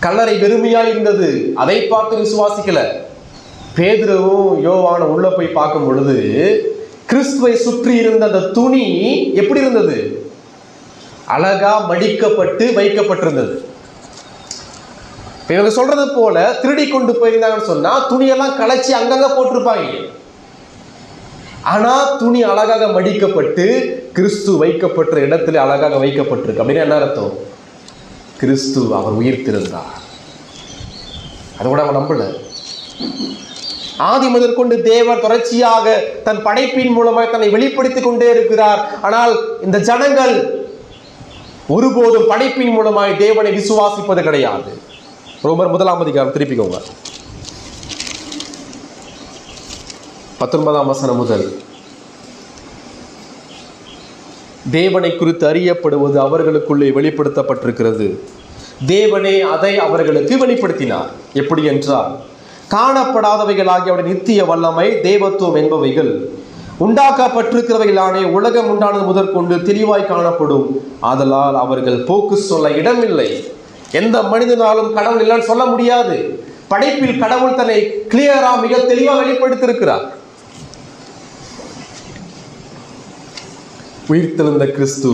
கல்லறை வெறுமையா இருந்தது, அதை பார்த்து விசுவாசிக்கல. பேதுருவும் யோவானும் உள்ள போய் பார்க்கும் பொழுது கிறிஸ்துவை சுற்றி இருந்த அந்த துணி எப்படி இருந்தது? அழகா மடிக்கப்பட்டு வைக்கப்பட்டிருந்தது. இவங்க சொல்றது போல திருடி கொண்டு போயிருந்தாங்கன்னு சொன்னா துணியெல்லாம் களைச்சி அங்கங்க போட்டிருப்பாங்க. ஆனா துணி அழகாக மடிக்கப்பட்டு கிறிஸ்து வைக்கப்பட்ட இடத்துல அழகாக வைக்கப்பட்டிருக்கு. அப்படின்னு என்ன அர்த்தம்? கிறிஸ்து அவர் உயிர்த்தெழுந்தார். அதை கூட அவன் நம்பல. ஆதி முதற்கொண்டு தேவன் தொடர்ச்சியாக தன் படைப்பின் மூலமாக தன்னை வெளிப்படுத்திக் கொண்டே இருக்கிறார். ஆனால் இந்த ஜனங்கள் ஒருபோதும் படைப்பின் மூலமாய் தேவனை விசுவாசிப்பது கிடையாது. ரோமர் 1 திருப்பிக்கோங்க, 19 முதல். தேவனை குறித்து அறியப்படுவது அவர்களுக்குள்ளே வெளிப்படுத்தப்பட்டிருக்கிறது. தேவனே அதை அவர்களுக்கு வெளிப்படுத்தினார். எப்படி என்றால், காணப்படாதவைகளாகிய அவருடைய நித்திய வல்லமை, தேவத்துவம் என்பவைகள் உண்டாக்கப்பட்டிருக்கிறவைகளானே உலகம் உண்டானது முதற்கொண்டு தெளிவாய் காணப்படும். ஆதலால் அவர்கள் போக்கு சொல்ல இடமில்லை. எந்த மனிதனாலும் கடவுள் இல்லைன்னு சொல்ல முடியாது. படைப்பில் கடவுள் தன்னை கிளியரா, மிக தெளிவாக வெளிப்படுத்தியிருக்கிறார். உயிர்த்தெழுந்த கிறிஸ்து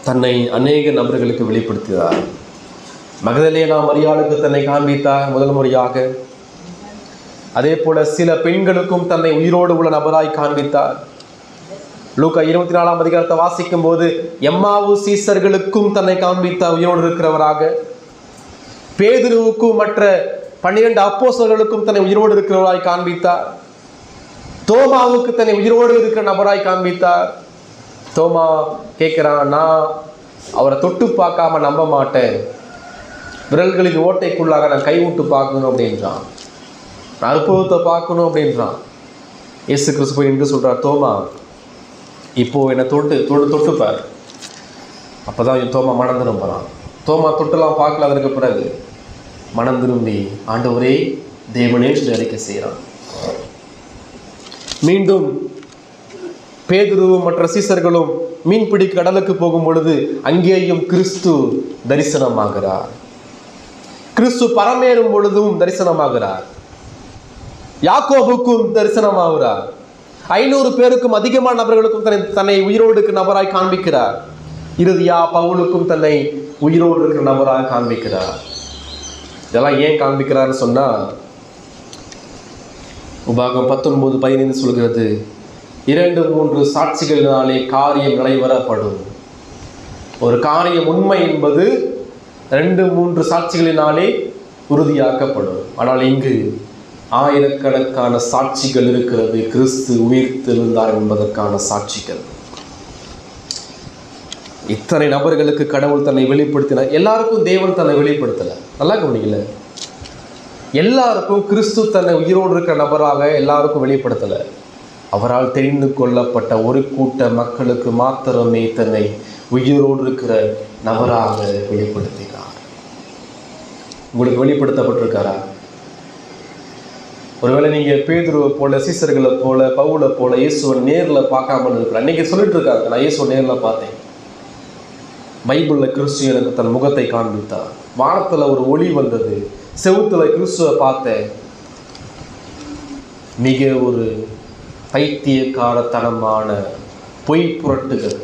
தன்னை அநேக நபர்களுக்கு வெளிப்படுத்தினார். மகதலேனா மரியாளுக்கு தன்னை காண்பித்தார் முதல் முறையாக. அதே போல சில பெண்களுக்கும் தன்னை உயிரோடு உள்ள நபராய் காண்பித்தார். லூக்கா 24 வாசிக்கும் போது எம்மாவு சீசர்களுக்கும் தன்னை காண்பித்தார் உயிரோடு இருக்கிறவராக. பேதுருவுக்கும் மற்ற 12 அப்போஸ்தலர்களுக்கும் தன்னை உயிரோடு இருக்கிறவராய் காண்பித்தார். தோமாவுக்கு தன்னை உயிரோடு இருக்கிற நபராய் காண்பித்தார். தோமா கேட்கிறான், நான் அவரை தொட்டு பார்க்காம நம்ப மாட்டேன், விரல்களின் ஓட்டைக்குள்ளாக நான் கைவிட்டு பார்க்கணும் அப்படின்றான், நான் அற்புதத்தை பார்க்கணும் அப்படின்றான். இயேசு கிறிஸ்து போய் நின்று சொல்றார், தோமா இப்போ என்னை தொட்டுப்பார். அப்போதான் தோமா மனம் திரும்புறான். தோமா தொட்டுலாம் பார்க்கல. அதற்கு பிறகு மனம் திரும்பி ஆண்டவரே தேவனே சொல்லி அறிக்கை செய்கிறான். மீண்டும் பேதுருவும் மற்ற சீசர்களும் மீன்பிடி கடலுக்கு போகும் பொழுது அங்கேயும் கிறிஸ்து தரிசனமாகிறார். கிறிஸ்து பரமேறும் பொழுதும் தரிசனமாகிறார். யாக்கோபுக்கும் தரிசனமாகிறார். 500 பேருக்கும் அதிகமான நபர்களுக்கும் தன்னை உயிரோடு இருக்கிற நபராய் காண்பிக்கிறார். இறுதியா பவுலுக்கும் தன்னை உயிரோடு இருக்கிற நபராக காண்பிக்கிறார். இதெல்லாம் ஏன் காண்பிக்கிறார்னு சொன்னா, உபாகம் 19:15 சொல்கிறது, 2-3 சாட்சிகளினாலே காரியம் நிறைவேறப்படும். ஒரு காரியம் உண்மை என்பது 2-3 சாட்சிகளினாலே உறுதியாக்கப்படும். ஆனால் இங்கு ஆயிரக்கணக்கான சாட்சிகள் இருக்கிறது. கிறிஸ்து உயிர்த்தெழுந்தார் என்பதற்கான சாட்சிகள். இத்தனை நபர்களுக்கு கடவுள் தன்னை வெளிப்படுத்தினார். எல்லாருக்கும் தேவன் தன்னை வெளிப்படுத்தல. நல்லா கவனிக்கல. எல்லாருக்கும் கிறிஸ்து தன்னை உயிரோடு இருக்கிற நபராக எல்லாருக்கும் வெளிப்படுத்தல. அவரால் தெரிந்து கொள்ளப்பட்ட ஒரு கூட்ட மக்களுக்கு மாத்திரமே தன்னை உயிரோடு இருக்கிற நபராக வெளிப்படுத்தினார். உங்களுக்கு வெளிப்படுத்தப்பட்டிருக்காரா? ஒருவேளை நீங்க பேதுருவை போல, சீசர்களை போல, பவுலை போல இயேசுவை நேரில் பார்க்காம இருக்கிற அன்னைக்கு சொல்லிட்டு இருக்காங்க, நான் இயேசுவை நேரில் பார்த்தேன். பைபிளில் கிறிஸ்து எனக்கு தன் முகத்தை காண்பித்தார். வானத்தில் ஒரு ஒளி வந்தது, செவுத்துல கிறிஸ்துவை பார்த்தேன். மிக ஒரு பைத்தியக்காரத்தனமான பொய் புரட்டுகள்.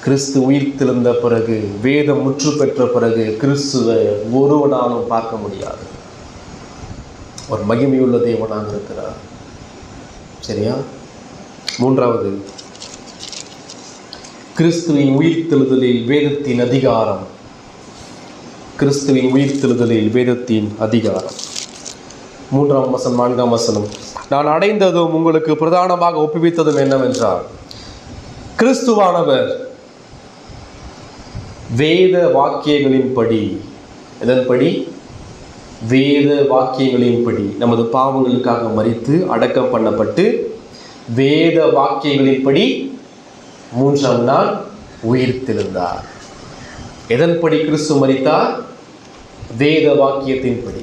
கிறிஸ்து உயிர்த்தெழுந்த பிறகு, வேதம் முற்று பெற்ற பிறகு கிறிஸ்துவை ஒருவனாலும் பார்க்க முடியாது. ஒரு மகிமையுள்ள தேவனாக இருக்கிறார். சரியா? மூன்றாவது, கிறிஸ்துவின் உயிர்த்தெழுதலில் வேதத்தின் அதிகாரம். கிறிஸ்துவின் உயிர்த்தெழுதலில் வேதத்தின் அதிகாரம். 3ஆம் வசனம் 4ஆம் வசனம். நான் அடைந்ததும் உங்களுக்கு பிரதானமாக ஒப்புவித்ததும் என்னவென்றால், கிறிஸ்துவானவர் வேத வாக்கியங்களின்படி, இதன்படி வேத வாக்கியங்களின்படி நமது பாவங்களுக்காக மரித்து அடக்கம் பண்ணப்பட்டு வேத வாக்கியங்களின்படி 3ஆம் நாள் உயிர்த்தெழுந்தார். எதன்படி கிறிஸ்து மரித்தார்? வேத வாக்கியத்தின்படி.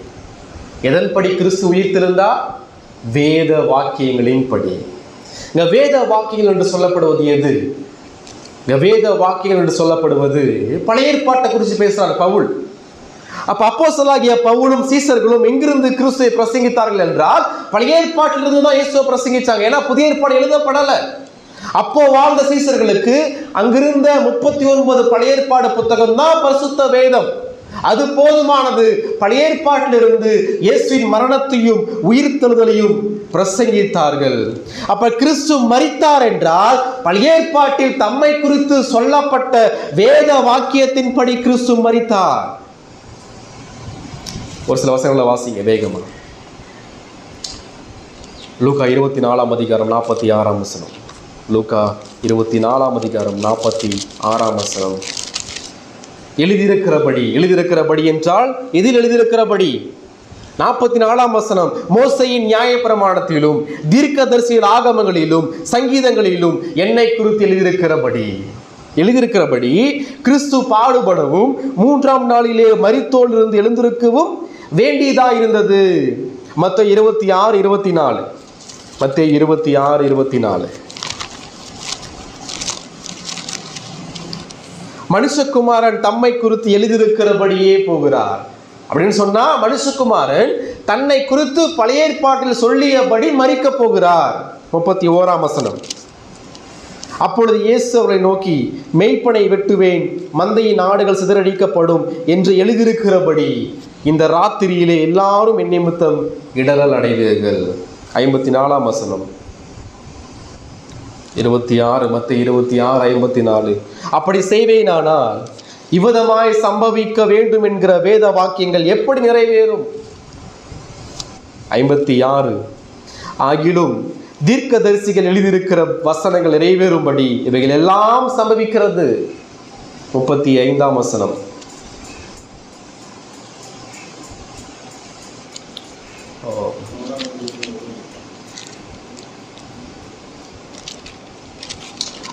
எதன்படி கிறிஸ்து உயிர்த்தெழுந்தார்? வேத வாக்கியங்களின்படி. இங்க வேத வாக்கியங்கள் என்று சொல்லப்படுவது எது? இங்க வேத வாக்கியங்கள் என்று சொல்லப்படுவது பழைய ஏற்பாட்டை குறித்து பேசுறார் பவுல். அப்ப அப்போஸ்தலனாகிய பவுலும் சீசர்களும் எங்கிருந்து கிறிஸ்துவை பிரசங்கித்தார்கள் என்றால், பழைய ஏற்பாட்டிலிருந்து தான் இயேசுவை பிரசங்கிச்சாங்க. ஏன்னா புதிய ஏற்பாடு எழுதப்படல. அப்போ வாழ்ந்த சீசர்களுக்கு அங்கிருந்த 39 பழைய ஏற்பாடு புத்தகம் தான் பரிசுத்த வேதம். அது போதுமானது. பழைய ஏற்பாட்டிலிருந்து இயேசுவின் மரணத்தையும் உயிர்த்தெழுதலையும் பிரசங்கித்தார்கள். அப்ப கிறிஸ்து மரித்தார் என்றால் பழைய ஏற்பாட்டில் தம்மை குறித்து சொல்லப்பட்ட வேத வாக்கியத்தின்படி கிறிஸ்து மரித்தார். ஒரு சில வசனங்களை வாசிங்க வேகமா. லூக்கா 24ஆம் அதிகாரம் 46ஆம் வசனம். லூக்கா 24ஆம் அதிகாரம் 46ஆம் வசனம். எழுதியிருக்கிறபடி. எழுதியிருக்கிறபடி என்றால் எதில் எழுதியிருக்கிறபடி? 44ஆம் வசனம். மோசையின் நியாயப்பிரமாணத்திலும் தீர்க்கதரிசியின் ஆகமங்களிலும் சங்கீதங்களிலும் என்னை குறித்து எழுதியிருக்கிறபடி. எழுதியிருக்கிறபடி கிறிஸ்து பாடுபடவும் 3ஆம் நாளிலே மரித்தோரிலிருந்து எழுந்திருக்கவும் வேண்டியதா இருந்தது. மத்தேயு 26:24. மத்தேயு 26:24. மனுஷகுமாரன் தம்மை குறித்து எழுதியிருக்கிறபடியே போகிறார் அப்படின்னு சொன்னா, மனுஷகுமாரன் தன்னை குறித்து பழைய ஏற்பாட்டில் சொல்லியபடி மரிக்க போகிறார். 31ஆம் வசனம். அப்பொழுது இயேசு அவரை நோக்கி, மெய்ப்பனை வெட்டுவேன், மந்தையின் ஆடுகள் சிதறடிக்கப்படும் என்று எழுதியிருக்கிறபடி இந்த ராத்திரியிலே எல்லாரும் என் நிமித்தம் இடரல் அடைவீர்கள். 54ஆம் வசனம். 26 மத்தேயு 26:54. அப்படி செய்வேனானால் இவ்விதமாய் சம்பவிக்க வேண்டும் என்கிற வேத வாக்கியங்கள் எப்படி நிறைவேறும்? 56. ஆகிலும் தீர்க்கதரிசிகள் எழுதியிருக்கிற வசனங்கள் நிறைவேறும்படி இவைகள் எல்லாம் சம்பவிக்கிறது. 35ஆம் வசனம்.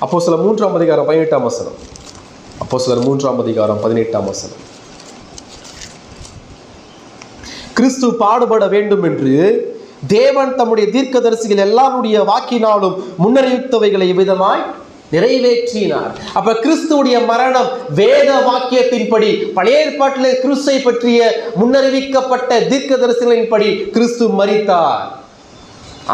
அப்போஸ்தலர் 3ஆம் அதிகாரம் 18ஆம் வசனம். அப்போஸ்தலர் 3ஆம் அதிகாரம் 18ஆம் வசனம். கிறிஸ்து பாடுபட வேண்டும் என்று தேவன் தம்முடைய தீர்க்கதரிசிகள் எல்லாருடைய வாக்கினாலும் முன்னறிவித்தவைகளை விதமாய் நிறைவேற்றினார். அப்ப கிறிஸ்துவுடைய மரணம் வேத வாக்கியத்தின்படி, பழைய ஏற்பாட்டிலே கிறிஸ்துவை பற்றிய முன்னறிவிக்கப்பட்ட தீர்க்கதரிசிகளின்படி கிறிஸ்து மரித்தார்.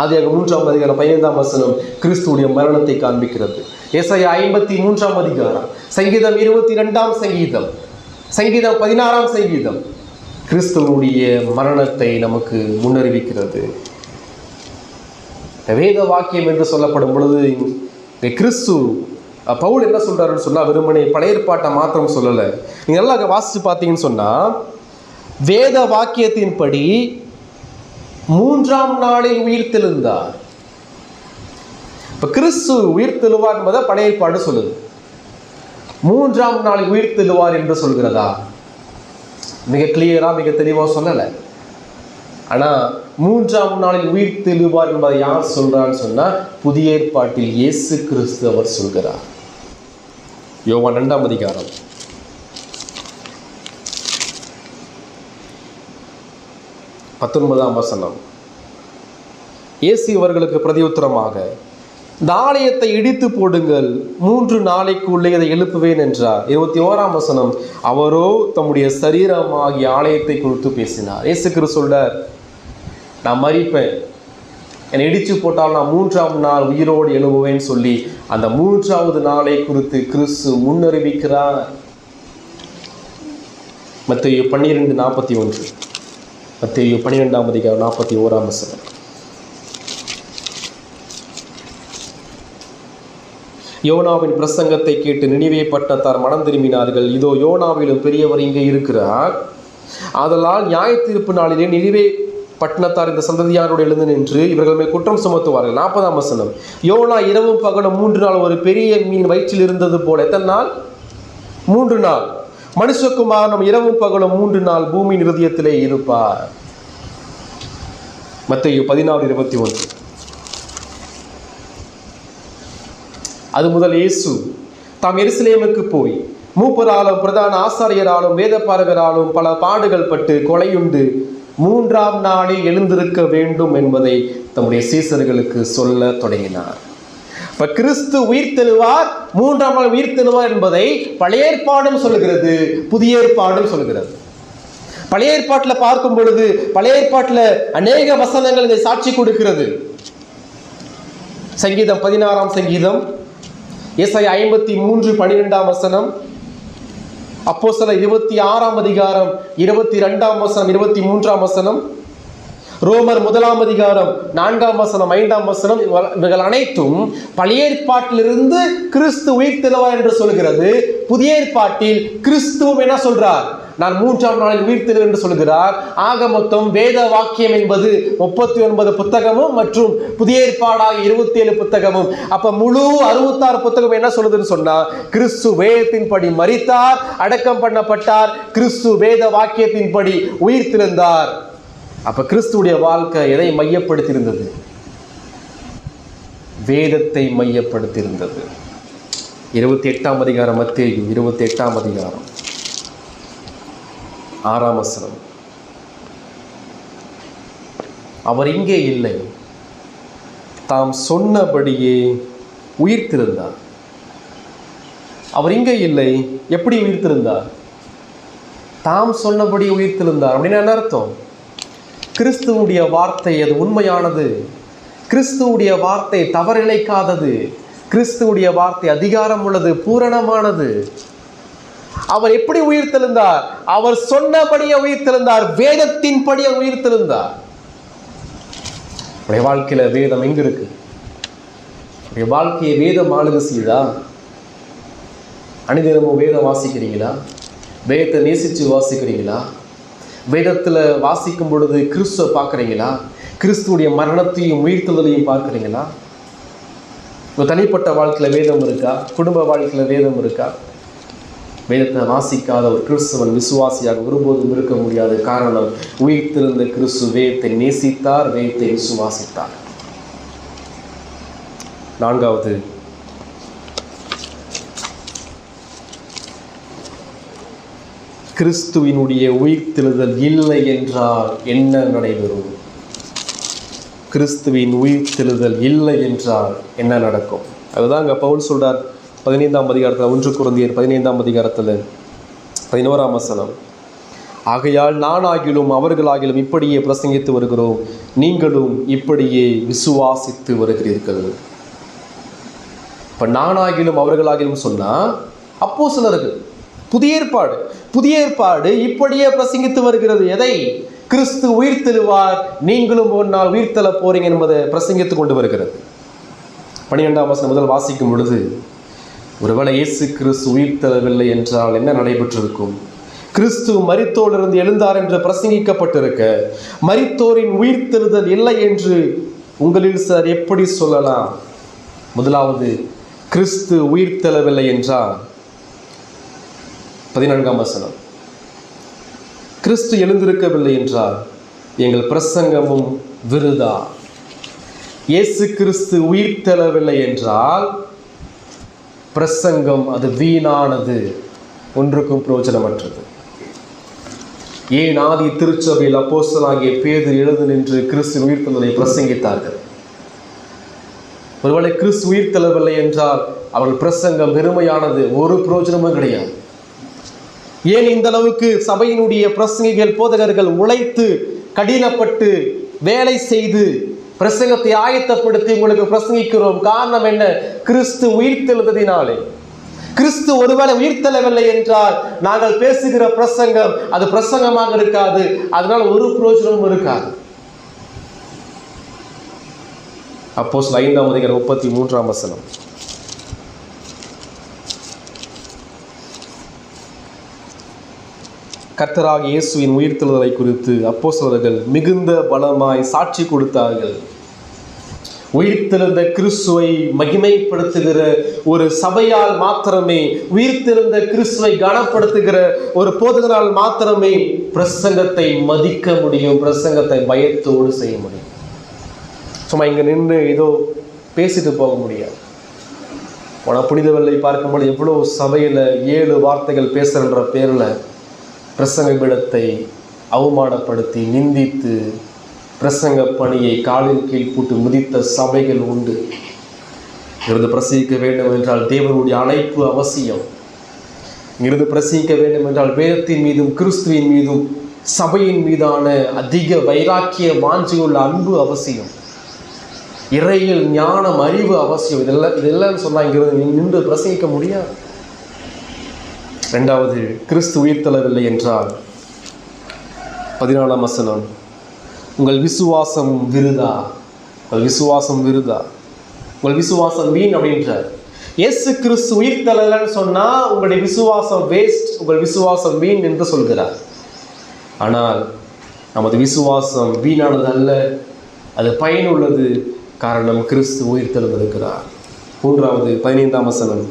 ஆதியாகமம் 3ஆம் அதிகாரம் 15ஆம் வசனம் கிறிஸ்துவுடைய மரணத்தை காண்பிக்கிறது. ஏசாயா 53ஆம் அதிகாரம், சங்கீதம் 22ஆம் சங்கீதம், சங்கீதம் 16ஆம் சங்கீதம் கிறிஸ்துவனுடைய மரணத்தை நமக்கு முன்னறிவிக்கிறது. வேத வாக்கியம் என்று சொல்லப்படும் பொழுது கிறிஸ்து பவுல் என்ன சொல்றாருன்னு சொன்னா, வெறுமனே பழைய ஏற்பாட்டை மாத்திரம் சொல்லலை. நீங்க எல்லாம் வாசிச்சு பார்த்தீங்கன்னு சொன்னா, வேத வாக்கியத்தின்படி 3ஆம் நாளில் உயிர்த்தெழுந்தார். இப்ப கிறிஸ்து உயிர்த்தெழுவார் என்பதை பழைய ஏற்பாடு சொல்லுது. 3ஆம் நாளில் உயிர்த்தெழுவார் என்று சொல்கிறதா? மிக கிளியரா, மிக தெளிவா சொல்லலை. ஆனால் 3ஆம் நாளில் உயிர்த்தெழுவார் என்பதை யார் சொல்றான்னு சொன்னால் புதிய ஏற்பாட்டில் இயேசு கிறிஸ்து அவர் சொல்கிறார். யோவான் 2ஆம் அதிகாரம் 19ஆம் வசனம். இயேசு அவர்களுக்கு பிரதியுத்தரமாக, இந்த ஆலயத்தை இடித்து போடுங்கள், 3 நாளைக்கு உள்ளே அதை எழுப்புவேன் என்றார். 21ஆம் வசனம். அவரோ தம்முடைய சரீரமாகிய ஆலயத்தை குறித்து பேசினார். இயேசு கிறிஸ்து சொல்றார், நான் மரிப்பேன், என்னை இடிச்சு போட்டால் நான் 3ஆம் நாள் உயிரோடு எழுப்புவேன்னு சொல்லி அந்த 3வது நாளை குறித்து கிறிஸ்து முன்னறிவிக்கிறார். மத்தேயு 12:41. மத்தேயு 12ஆம் அதிகாரம் 41ஆம் வசனம். யோனாவின் பிரசங்கத்தை கேட்டு நினிவே பட்டத்தார் மனம் திரும்பினார்கள். இதோ யோனாவிலும் பெரியவர் இங்கே இருக்கிறார். ஆதலால் நியாய தீர்ப்பு நாளிலே நினிவே பட்டணத்தார் இந்த சந்ததியாரோடு எழுந்து நின்று இவர்கள் மேல் குற்றம் சுமத்துவார்கள். 40ஆம் வசனம். யோனா இரவும் பகலும் 3 நாள் ஒரு பெரிய மீன் வயிற்றில் இருந்தது போல. எத்தனை நாள்? 3 நாள். மனுஷகுமாரனும் இரவும் பகலும் 3 நாள் பூமியின் இருதயத்திலே இருப்பார். மத்தேயு 16:21. அது முதல் இயேசு தாம் எருசலேமுக்கு போய் மூப்பராலும் பிரதான ஆசாரியராலும் வேதபாரகராலும் பல பாடுகள் பட்டு கொலையுண்டு 3ஆம் நாளில் எழுந்திருக்க வேண்டும் என்பதை தம்முடைய சீசர்களுக்கு சொல்ல தொடங்கினார். இப்ப கிறிஸ்து உயிர்த்தெழுவார், 3ஆம் நாள் உயிர்த்தெழுவார் என்பதை பழைய ஏற்பாடும் சொல்லுகிறது, புதிய ஏற்பாடும் சொல்லுகிறது. பழைய ஏற்பாட்டில் பார்க்கும் பொழுது பழைய ஏற்பாட்டில் அநேக வசனங்கள் இதை சாட்சி கொடுக்கிறது. சங்கீதம் 16ஆம் சங்கீதம், ஏசாயா 53:12ஆம் வசனம், அப்போஸ்தலர் 26ஆம் அதிகாரம் 22ஆம் வசனம் 23ஆம் வசனம், ரோமர் 1ஆம் அதிகாரம் 4ஆம் வசனம் 5ஆம் வசனம், இவைகள் அனைத்தும் பழைய ஏற்பாட்டிலிருந்து கிறிஸ்து உயிர்த்தெழுவார் என்று சொல்கிறது. புதிய ஏற்பாட்டில் கிறிஸ்துவும் என்ன சொல்றார்? நான் 3ஆம் நாளில் உயிர்த்தெழு என்று சொல்கிறார். ஆக மொத்தம் வேத வாக்கியம் என்பது 39 புத்தகமும் மற்றும் புதிய ஏற்பாடாக 27 புத்தகமும். அப்ப முழு 66 புத்தகம் என்ன சொல்லுதுன்னு சொன்னா, கிறிஸ்து வேதத்தின்படி மரித்தார், அடக்கம் பண்ணப்பட்டார், கிறிஸ்து வேத வாக்கியத்தின்படி உயிர்த்தெழுந்தார். அப்ப கிறிஸ்துடைய வாழ்க்கை எதை மையப்படுத்தியிருந்தது? வேதத்தை மையப்படுத்தியிருந்தது. 28ஆம் அதிகாரம், மத்தேயு 28ஆம் அதிகாரம் 6ஆம் வசனம். அவர் இங்கே இல்லை, தாம் சொன்னபடியே உயிர்த்தெழுந்தார். அவர் இங்கே இல்லை, எப்படி உயிர்த்தெழுந்தார்? தாம் சொன்னபடி உயிர்த்தெழுந்தார். அப்படின்னு என்ன அர்த்தம்? கிறிஸ்துவுடைய வார்த்தை அது உண்மையானது, கிறிஸ்துவுடைய வார்த்தை தவறிழைக்காதது, கிறிஸ்துவுடைய வார்த்தை அதிகாரம் உள்ளது, பூரணமானது. அவர் எப்படி உயிர்த்தெழுந்தார்? அவர் சொன்னபடியே உயிர்த்தெழுந்தார், வேதத்தின்படியே உயிர்த்தெழுந்தார். உடைய வாழ்க்கையில வேதம் எங்க இருக்கு? உடைய வாழ்க்கையை வேதம் ஆளுகை செய்தா? அனுதினமும் வேதம் வாசிக்கிறீங்களா? வேதத்தை நேசிச்சு வாசிக்கிறீங்களா? வேதத்தில் வாசிக்கும் பொழுது கிறிஸ்துவை பார்க்குறீங்களா? கிறிஸ்துவுடைய மரணத்தையும் உயிர்த்தெழுதலையும் பார்க்குறீங்களா? உங்கள் தனிப்பட்ட வாழ்க்கையில் வேதம் இருக்கா? குடும்ப வாழ்க்கையில் வேதம் இருக்கா? வேதத்தை வாசிக்காத ஒரு கிறிஸ்துவன் விசுவாசியாக ஒருபோதும் இருக்க முடியாது. காரணம், உயிர்த்தெழுந்த கிறிஸ்து வேதத்தை நேசித்தார், வேதத்தை விசுவாசித்தார். 4வது, கிறிஸ்துவினுடைய உயிர்த்தெழுதல் இல்லை என்றால் என்ன நடைபெறும்? கிறிஸ்துவின் உயிர்த்தெழுதல் இல்லை என்றால் என்ன நடக்கும்? அதுதான் அங்கே பவுல் சொல்றார் 15ஆம் அதிகாரத்தில், 1 கொரிந்தியர் 15ஆம் அதிகாரத்தில் 11ஆம் வசனம். ஆகையால் நானாகிலும் அவர்களாகிலும் இப்படியே பிரசங்கித்து வருகிறோம், நீங்களும் இப்படியே விசுவாசித்து வருகிறீர்கள். இப்போ நானாகிலும் அவர்களாகிலும் சொன்னால் அப்போஸ்தலர்கள், புதிய ஏற்பாடு. புதிய ஏற்பாடு இப்படியே பிரசங்கித்து வருகிறது. எதை? கிறிஸ்து உயிர்த்தெழுவார், நீங்களும் ஒரு நாள் உயிர்த்தெழ போறீங்க என்பதை பிரசங்கித்து கொண்டு வருகிறது. 12ஆம் வசனம் முதல் வாசிக்கும் பொழுது, ஒருவேளை இயேசு கிறிஸ்து உயிர்த்தெழவில்லை என்றால் என்ன நடைபெற்றிருக்கும்? கிறிஸ்து மரித்தோரிலிருந்து எழுந்தார் என்று பிரசங்கிக்கப்பட்டிருக்க, மரித்தோரின் உயிர்த்தெழுதல் இல்லை என்று உங்களில் சார் எப்படி சொல்லலாம்? முதலாவது, கிறிஸ்து உயிர்த்தெழவில்லை என்றால் 14ஆம் வசனம், கிறிஸ்து எழுந்திருக்கவில்லை என்றால் எங்கள் பிரசங்கமும் விருதா. இயேசு கிறிஸ்து உயிர்த்தெழவில்லை என்றால் பிரசங்கம் அது வீணானது, ஒன்றுக்கும் பிரயோஜனமற்றது. ஏன் ஆதி திருச்சபையில் அப்போஸ்தலனாகிய பேதுரு எழுந்து நின்று கிறிஸ்து உயிர்த்தெழுதலை பிரசங்கித்தார்கள்? ஒருவேளை கிறிஸ்து உயிர்த்தெழவில்லை என்றால் அவர்கள் பிரசங்கம் வெறுமையானது, ஒரு பிரயோஜனமும் கிடையாது. ஏன் இந்த அளவுக்கு சபையினுடைய பிரசங்கிகள் போதகர்கள் உழைத்து கடினப்பட்டு வேலை செய்து பிரசங்கத்தை ஆயத்தப்படுத்தி உங்களுக்கு பிரசங்கிக்கிறோம்? காரணம் என்ன? கிறிஸ்து உயிர்த்தெழுந்ததினாலே. கிறிஸ்து ஒருவேளை உயிர்த்தெழவில்லை என்றால் நாங்கள் பேசுகிற பிரசங்கம் அது பிரசங்கமாக இருக்காது, அதனால் ஒரு பிரயோஜனமும் இருக்காது. அப்போஸ்தலர் 5:33 கர்த்தராகிய இயேசுவின் உயிர்த்தெழுதலை குறித்து அப்போஸ்தலர்கள் மிகுந்த பலமாய் சாட்சி கொடுத்தார்கள். உயிர்த்தெழுந்த கிறிஸ்துவை மகிமைப்படுத்துகிற ஒரு சபையால் மாத்திரமே, உயிர்த்தெழுந்த கிறிஸ்துவை கனப்படுத்துகிற ஒரு போதகரால் மாத்திரமே பிரசங்கத்தை மதிக்க முடியும், பிரசங்கத்தை பயத்தோடு செய்ய முடியும். சும்மா இங்கே நின்று ஏதோ பேசிட்டு போக முடியாது. போனால் புனித வெள்ளை பார்க்கும்போது எவ்வளோ சபையில் 7 வார்த்தைகள் பேசுகின்ற பேரில் பிரசங்க பீடத்தை அவமானப்படுத்தி நிந்தித்து பிரசங்க பணியை காலின் கீழ் போட்டு மிதித்த சபைகள் உண்டு. இருந்து பிரசங்கிக்க வேண்டும் என்றால் தேவனுடைய அழைப்பு அவசியம். இருந்து பிரசங்கிக்க வேண்டும் என்றால் வேதத்தின் மீதும் கிறிஸ்துவின் மீதும் சபையின் மீதான அதிக வைராக்கிய வாஞ்சியுள்ள அன்பு அவசியம். இறையில் ஞானம் அறிவு அவசியம். இதெல்லாம் சொன்னா இங்கிருந்து நின்று பிரசங்கிக்க முடியாது. 2வது, கிறிஸ்து உயிர்த்தெழவில்லை என்றால் 14ஆம் வசனம், உங்கள் விசுவாசம் விருதா, உங்கள் விசுவாசம் விருதா, உங்கள் விசுவாசம் வீண் அப்படின்றார். இயேசு கிறிஸ்து உயிர்த்தெழலன்னு சொன்னா உங்களுடைய விசுவாசம் வேஸ்ட், உங்கள் விசுவாசம் வீண் என்று சொல்கிறார். ஆனால் நமது விசுவாசம் வீணானது அல்ல, அது பயனுள்ளது. காரணம் கிறிஸ்து உயிர்த்தெழுந்திருக்கிறார். 3வது 15ஆம் வசனம்,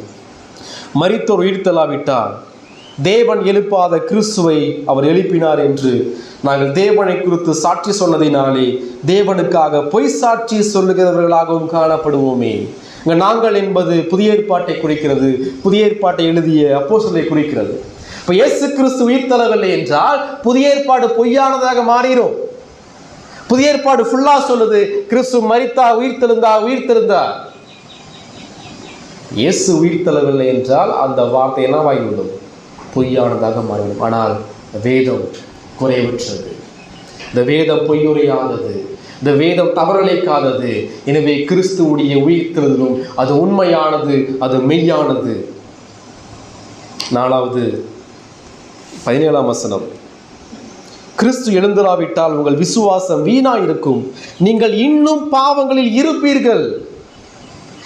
மரித்தோர் உயிர்த்தெழாவிட்டால் தேவன் எழுப்பாத கிறிஸ்துவை அவர் எழுப்பினார் என்று நாங்கள் தேவனை குறித்து சாட்சி சொன்னதினாலே தேவனுக்காக பொய் சாட்சி சொல்லுகிறவர்களாகவும் காணப்படுவோமே. இங்கே நாங்கள் என்பது புதிய ஏற்பாட்டை குறிக்கிறது, புதிய ஏற்பாட்டை எழுதிய அப்போஸ்தலரை குறிக்கிறது. இப்போ இயேசு கிறிஸ்து உயிர்த்தெழவில்லை என்றால் புதிய ஏற்பாடு பொய்யானதாக மாறிடும். புதிய ஏற்பாடு ஃபுல்லா சொல்லுது கிறிஸ்து மரித்தா, உயிர்த்தெழுந்தா. இயேசு உயிர்த்தெழவில்லை என்றால் அந்த வார்த்தை என்ன ஆகிவிடும்? பொய்யானதாக மாறிவிடும். ஆனால் வேதம் குறைவற்றது, இந்த வேதம் பொய்யுரையாதது, இந்த வேதம் தவறளிக்காதது. எனவே கிறிஸ்துவுடைய உயிர்த்தெழுதலும் அது உண்மையானது, அது மெய்யானது. 4வது 17ஆம் வசனம், கிறிஸ்து எழுந்திராவிட்டால் உங்கள் விசுவாசம் வீணா இருக்கும், நீங்கள் இன்னும் பாவங்களில் இருப்பீர்கள்.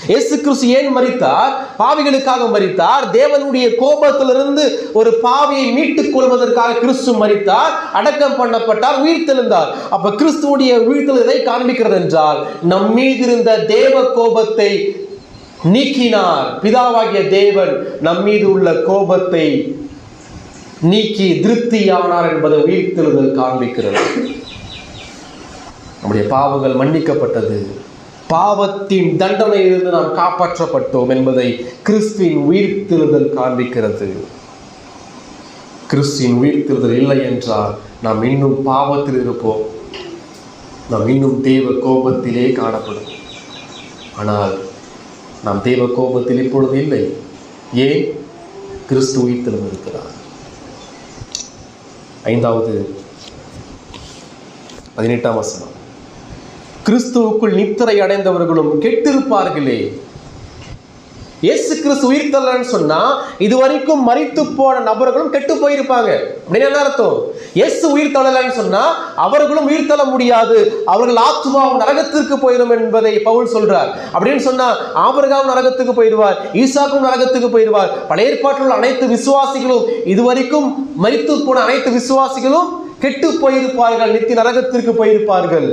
இயேசு கிறிஸ்து ஏன் மரித்தார்? பாவிகளுக்காக மரித்தார். தேவனுடைய கோபத்திலிருந்து ஒரு பாவியை மீட்டுக் கொள்வதற்காக கிறிஸ்து மரித்தார், அடக்கம் பண்ணப்பட்டார், உயிர்த்தெழுந்தார். அப்ப கிறிஸ்துவுடைய உயிர்த்தெழுதலை காண்பிக்கிறது என்றால் நம் மீது இருந்த தேவ கோபத்தை நீக்கினார். பிதாவாகிய தேவன் நம் மீது உள்ள கோபத்தை நீக்கி திருப்தியானார் என்பதை உயிர்த்தெழுதல் காண்பிக்கிறது. நம்முடைய பாவங்கள் மன்னிக்கப்பட்டது, பாவத்தின் தண்டனையிலிருந்து நாம் காப்பாற்றப்பட்டோம் என்பதை கிறிஸ்துவின் உயிர்த்தெழுதல் காண்பிக்கிறது. கிறிஸ்துவின் உயிர்த்தெழுதல் இல்லை என்றால் நாம் இன்னும் பாவத்தில் இருப்போம், நாம் இன்னும் தேவ கோபத்திலே காணப்படும். ஆனால் நாம் தேவ கோபத்தில் இப்பொழுது இல்லை. ஏன்? கிறிஸ்து உயிர்த்தெழுந்திருக்கிறார். 5வது 18ஆம் வசனம், கிறிஸ்துவுக்குள் நித்திரை அடைந்தவர்களும் கெட்டிருப்பார்களே. இயேசு கிறிஸ்து உயிர்த்தெழலன்னு சொன்னா இதுவரைக்கும் மரித்து போன நபர்களும் கெட்டு போயிருப்பாங்க. அப்படின்னு என்ன அர்த்தம்? இயேசு உயிர்த்தெழலன்னு சொன்னா அவர்களும் உயிர்த்தெழ முடியாது, அவர்கள் ஆத்துமாவும் நரகத்திற்கு போயிடும் என்பதை பவுல் சொல்றார். அப்படின்னு சொன்னா ஆபிரகாம் நரகத்துக்கு போயிடுவார், ஈசாக்கும் நரகத்துக்கு போயிடுவார். பழைய ஏற்பாட்டில் உள்ள அனைத்து விசுவாசிகளும், இதுவரைக்கும் மரித்து போன அனைத்து விசுவாசிகளும் கெட்டு போயிருப்பார்கள், நித்திய நரகத்திற்கு போயிருப்பார்கள்.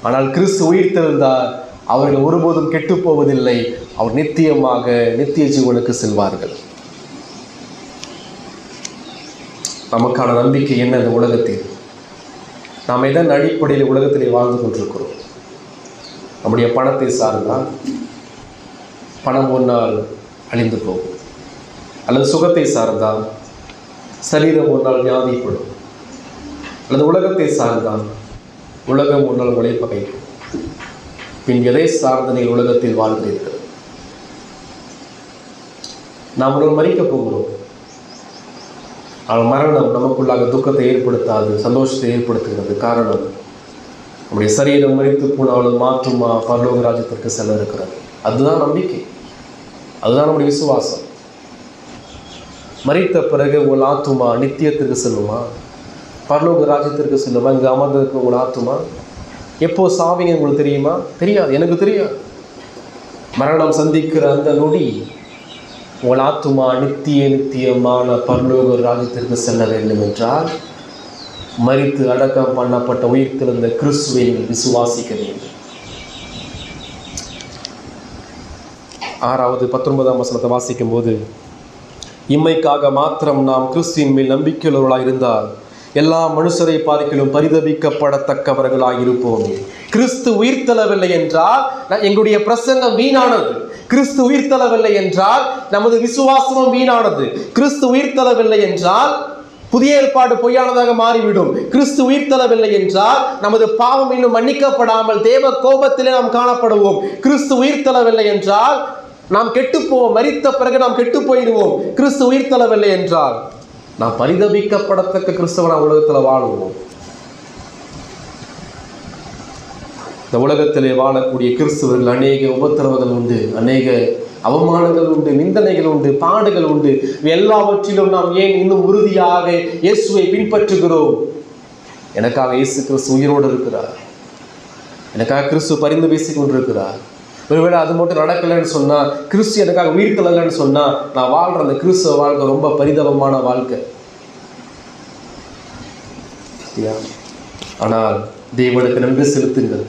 ஆனால் கிறிஸ்து உயிர்த்தெழுந்தார், அவர்கள் ஒருபோதும் கெட்டு போவதில்லை, அவர் நித்தியமாக நித்திய ஜீவனுக்கு செல்வார்கள். நமக்கான நம்பிக்கை என்ன? இந்த உலகத்தில் நாம் எதன் அடிப்படையில் உலகத்திலே வாழ்ந்து கொண்டிருக்கிறோம்? நம்முடைய பணத்தை சார்ந்தால் பணம் ஒரு நாள் அழிந்து போகும், அல்லது சுகத்தை சார்ந்தால் சரீரம் ஒரு நாள் வியாதிப்படும், அல்லது உலகத்தை சார்ந்தால் உலகம் ஒரு நாள் உங்களை பகைக்கும். பின் எதை சார்ந்த நீங்கள் உலகத்தில் வாழ்கிறீர்கள்? நாம் ஒரு மறிக்க போகிறோம். ஆனால் மரணம் நமக்குள்ளாக துக்கத்தை ஏற்படுத்தாது, சந்தோஷத்தை ஏற்படுத்துகிறது. காரணம், நம்முடைய சரீரம் மறித்து போனாலும் மாற்றுமா பரலோக ராஜ்யத்திற்கு செல்ல இருக்கிறது. அதுதான் நம்பிக்கை, அதுதான் நம்முடைய விசுவாசம். மறித்த பிறகு உங்கள் ஆத்துமா நித்தியத்திற்கு செல்லுமா, பரலோக ராஜ்யத்திற்கு செல்லுமா? இங்கே அமர்ந்திருக்க உங்கள் ஆத்துமா எப்போ சாவிங்க உங்களுக்கு தெரியுமா? தெரியாது, எனக்கு தெரியாது. மரணம் சந்திக்கிற அந்த நொடி உங்கள் ஆத்துமா நித்தியமான பரலோக ராஜ்யத்திற்கு செல்ல வேண்டும் என்றால் மரித்து அடக்கம் பண்ணப்பட்ட உயிர்த்தெழுந்த கிறிஸ்துவை விசுவாசிக்க வேண்டும். 6வது 19ஆம் வசனத்தை வாசிக்கும் போது, இம்மைக்காக மாத்திரம் நாம் கிறிஸ்துவின் மேல் நம்பிக்கையுள்ளவர்களாக இருந்தால் எல்லா மனுஷரை பார்க்கிலும் பரிதபிக்கப்படத்தக்கவர்களாக இருப்போம். கிறிஸ்து உயிர்த்தெழவில்லை என்றால் எங்களுடைய பிரசங்கம் வீணானது. கிறிஸ்து உயிர்த்தெழவில்லை என்றால் நமது விசுவாசமும் வீணானது. கிறிஸ்து உயிர்த்தெழவில்லை என்றால் புதிய ஏற்பாடு பொய்யானதாக மாறிவிடும். கிறிஸ்து உயிர்த்தெழவில்லை என்றால் நமது பாவம் இன்னும் மன்னிக்கப்படாமல் தேவ கோபத்திலே நாம் காணப்படுவோம். கிறிஸ்து உயிர்த்தெழவில்லை என்றால் நாம் கெட்டுப்போவோம். மரித்த பிறகு நாம் கெட்டு போயிடுவோம். கிறிஸ்து உயிர்த்தெழவில்லை என்றால் நாம் பரிதபிக்கப்படத்தக்க கிறிஸ்தவன உலகத்தில் வாழுவோம். இந்த உலகத்திலே வாழக்கூடிய கிறிஸ்தவர்கள் அநேக உபத்திரவங்கள் உண்டு, அநேக அவமானங்கள் உண்டு, நிந்தனைகள் உண்டு, பாடுகள் உண்டு. எல்லாவற்றிலும் நாம் ஏன் இன்னும் உறுதியாக இயேசுவை பின்பற்றுகிறோம்? எனக்காக இயேசு கிறிஸ்து உயிரோடு இருக்கிறார். எனக்காக கிறிஸ்து பரிந்து பேசிக் கொண்டிருக்கிறார். ஒருவேளை அது மட்டும் நடக்கலைன்னு சொன்னால், கிறிஸ்து எனக்காக உயிர்த்தெழலைன்னு சொன்னால், நான் வாழ்கிற அந்த கிறிஸ்துவ வாழ்க்கை ரொம்ப பரிதாபமான வாழ்க்கை. ஆனால் தேவனுக்கு நன்றி செலுத்துங்கள்.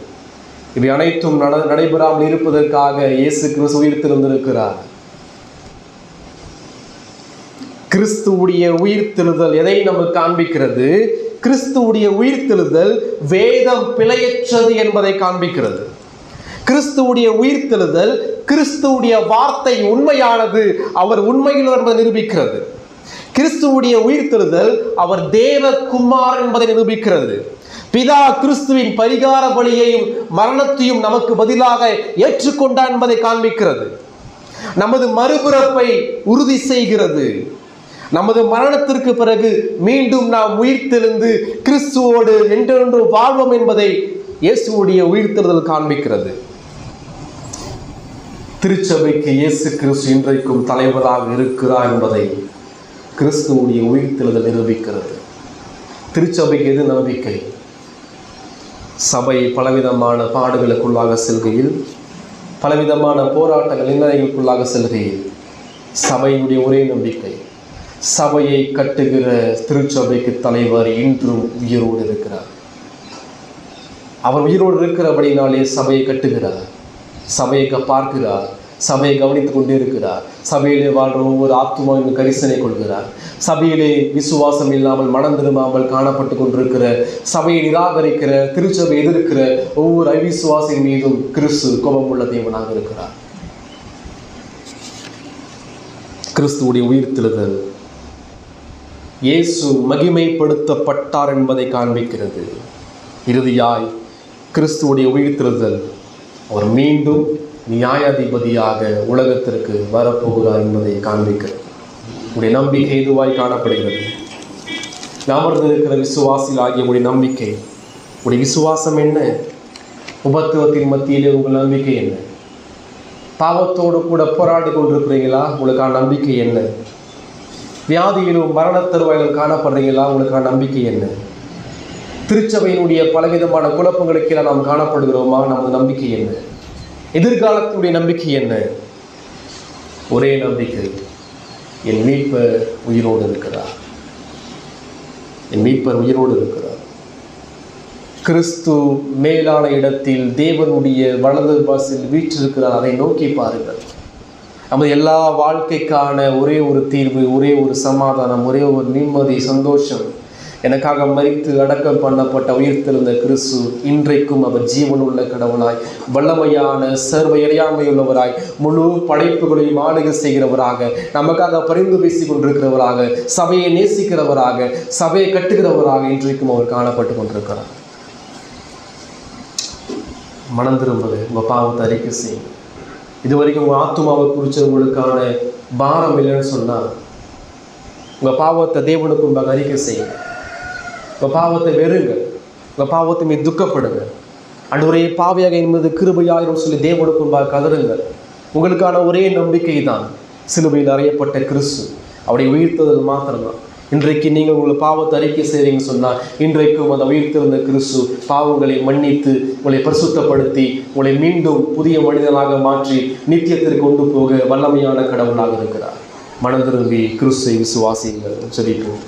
இவை அனைத்தும் நடைபெறாமல் இருப்பதற்காக இயேசு கிறிஸ்து உயிர்த்தெழுந்திருக்கிறார். கிறிஸ்துவுடைய உயிர்த்தெழுதல் எதை நமக்கு காண்பிக்கிறது? கிறிஸ்துவுடைய உயிர்த்தெழுதல் வேதம் பிழையற்றது என்பதை காண்பிக்கிறது. கிறிஸ்துவுடைய உயிர்த்தெழுதல் கிறிஸ்துவுடைய வார்த்தை உண்மையானது, அவர் உண்மையில் என்பதை நிரூபிக்கிறது. கிறிஸ்துவுடைய உயிர்த்தெழுதல் அவர் தேவகுமார் என்பதை நிரூபிக்கிறது. பிதா கிறிஸ்துவின் பரிகார பலியையும் மரணத்தையும் நமக்கு பதிலாக ஏற்றுக்கொண்டார் என்பதை காண்பிக்கிறது. நமது மறுபிறப்பை உறுதி செய்கிறது. நமது மரணத்திற்கு பிறகு மீண்டும் நாம் உயிர்த்தெழுந்து கிறிஸ்துவோடு என்றென்று வாழ்வோம் என்பதை இயேசுவுடைய உயிர்த்தெழுதல் காண்பிக்கிறது. திருச்சபைக்கு இயேசு கிறிஸ்து இன்றைக்கும் தலைவராக இருக்கிறார் என்பதை கிறிஸ்துவுடைய உயிர்த்தெழுதல் நிரூபிக்கிறது. திருச்சபைக்கு எது நம்பிக்கை? சபை பலவிதமான பாடுகளுக்குள்ளாக செல்கையில், பலவிதமான போராட்டங்கள் நிந்தனைகளுக்குள்ளாக செல்கையில் சபையினுடைய ஒரே நம்பிக்கை, சபையை கட்டுகிற திருச்சபைக்கு தலைவர் இன்றும் உயிரோடு இருக்கிறார். அவர் உயிரோடு இருக்கிறபடினாலே சபையை கட்டுகிறார், சபையை பார்க்கிறார், சபையை கவனித்துக் கொண்டே இருக்கிறார். சபையிலே வாழ்ற ஒவ்வொரு ஆத்துமாவின் கரிசனை கொள்கிறார். சபையிலே விசுவாசம் இல்லாமல் மனம் திரும்பாமல் காணப்பட்டு கொண்டிருக்கிற, சபையை நிராகரிக்கிற, திருச்சபை எதிர்க்கிற ஒவ்வொரு அவிசுவாசின் மீதும் கிறிஸ்து கோபமுள்ள தேவனாக இருக்கிறார். கிறிஸ்துவுடைய உயிர்த்தெழுதல் இயேசு மகிமைப்படுத்தப்பட்டார் என்பதை காண்பிக்கிறது. இறுதியாய் கிறிஸ்துவுடைய உயிர்த்தெழுதல் அவர் மீண்டும் நியாயாதிபதியாக உலகத்திற்கு வரப்போகிறார் என்பதை காண்பிக்கிறது. உடைய நம்பிக்கை எதுவாய் காணப்படுகிறது? அமர்ந்து இருக்கிற விசுவாசில் ஆகிய உடைய நம்பிக்கை, உடைய விசுவாசம் என்ன? உபத்திரவத்தின் மத்தியிலே உங்கள் நம்பிக்கை என்ன? பாவத்தோடு கூட போராடி கொண்டிருக்கிறீங்களா? உங்களுக்கான நம்பிக்கை என்ன? வியாதியிலும் மரண தருவாயிலும் காணப்படுறீங்களா? உங்களுக்கான நம்பிக்கை என்ன? திருச்சபையினுடைய பலவிதமான குழப்பங்களுக்கு நாம் காணப்படுகிறோமா? நமது நம்பிக்கை என்ன? எதிர்காலத்தினுடைய நம்பிக்கை என்ன? ஒரே நம்பிக்கை, என் மீட்பர் உயிரோடு இருக்கிறார். என் மீட்பர் உயிரோடு இருக்கிறார். கிறிஸ்து மேலான இடத்தில் தேவனுடைய வலது பாசில் வீற்றிருக்கிறார். அதை நோக்கி பாருங்கள். நமது எல்லா வாழ்க்கைக்கான ஒரே ஒரு தீர்வு, ஒரே ஒரு சமாதானம், ஒரே ஒரு நிம்மதி, சந்தோஷம் எனக்காக மரித்து அடக்கம் பண்ணப்பட்ட உயிர்த்தெழுந்த கிறிஸ்து இன்றைக்கும் அவர் ஜீவனுள்ள கடவுளாய், வல்லமையான சர்வ அறியாமையுள்ளவராய், முழு படைப்புகளையும் ஆளுகை செய்கிறவராக, நமக்காக பரிந்து பேசிக் கொண்டிருக்கிறவராக, சபையை நேசிக்கிறவராக, சபையை கட்டுகிறவராக இன்றைக்கும் அவர் காணப்பட்டு கொண்டிருக்கிறார். மனம் திரும்புது, உங்கள் பாவத்தை அறிக்கை செய்யுங்க. இதுவரைக்கும் உங்கள் ஆத்துமாவை குறித்து உங்களுக்கான பாரம் இல்லைன்னு சொன்னால் உங்கள் பாவத்தை தேவனுக்கு முன்பாக அறிக்கை செய்யுங்க. உங்கள் பாவத்தை வெறுங்க, உங்கள் பாவத்தை மீது துக்கப்படுங்க. ஆண்டவரே பாவியாக என்பது கிருபையாயிரம் சொல்லி தேவனுக்கு முன்பாக கதறுங்கள். உங்களுக்கான ஒரே நம்பிக்கை தான் சிலுவையில் அறையப்பட்ட கிறிஸ்து, அவருடைய உயிர்த்தது மாத்திரம்தான். இன்றைக்கு நீங்கள் உங்களை பாவத்தை அறிக்கை செய்வீங்கன்னு சொன்னால் இன்றைக்கும் அந்த உயிர்த்தெழுந்த கிறிஸ்து பாவங்களை மன்னித்து உங்களை பரிசுத்தப்படுத்தி உங்களை மீண்டும் புதிய மனிதனாக மாற்றி நித்தியத்திற்கு கொண்டு போக வல்லமையான கடவுளாக இருக்கிறார். மனம் திரும்பி கிறிஸ்துவை விசுவாசியுங்கள். ஜெபிப்போம்.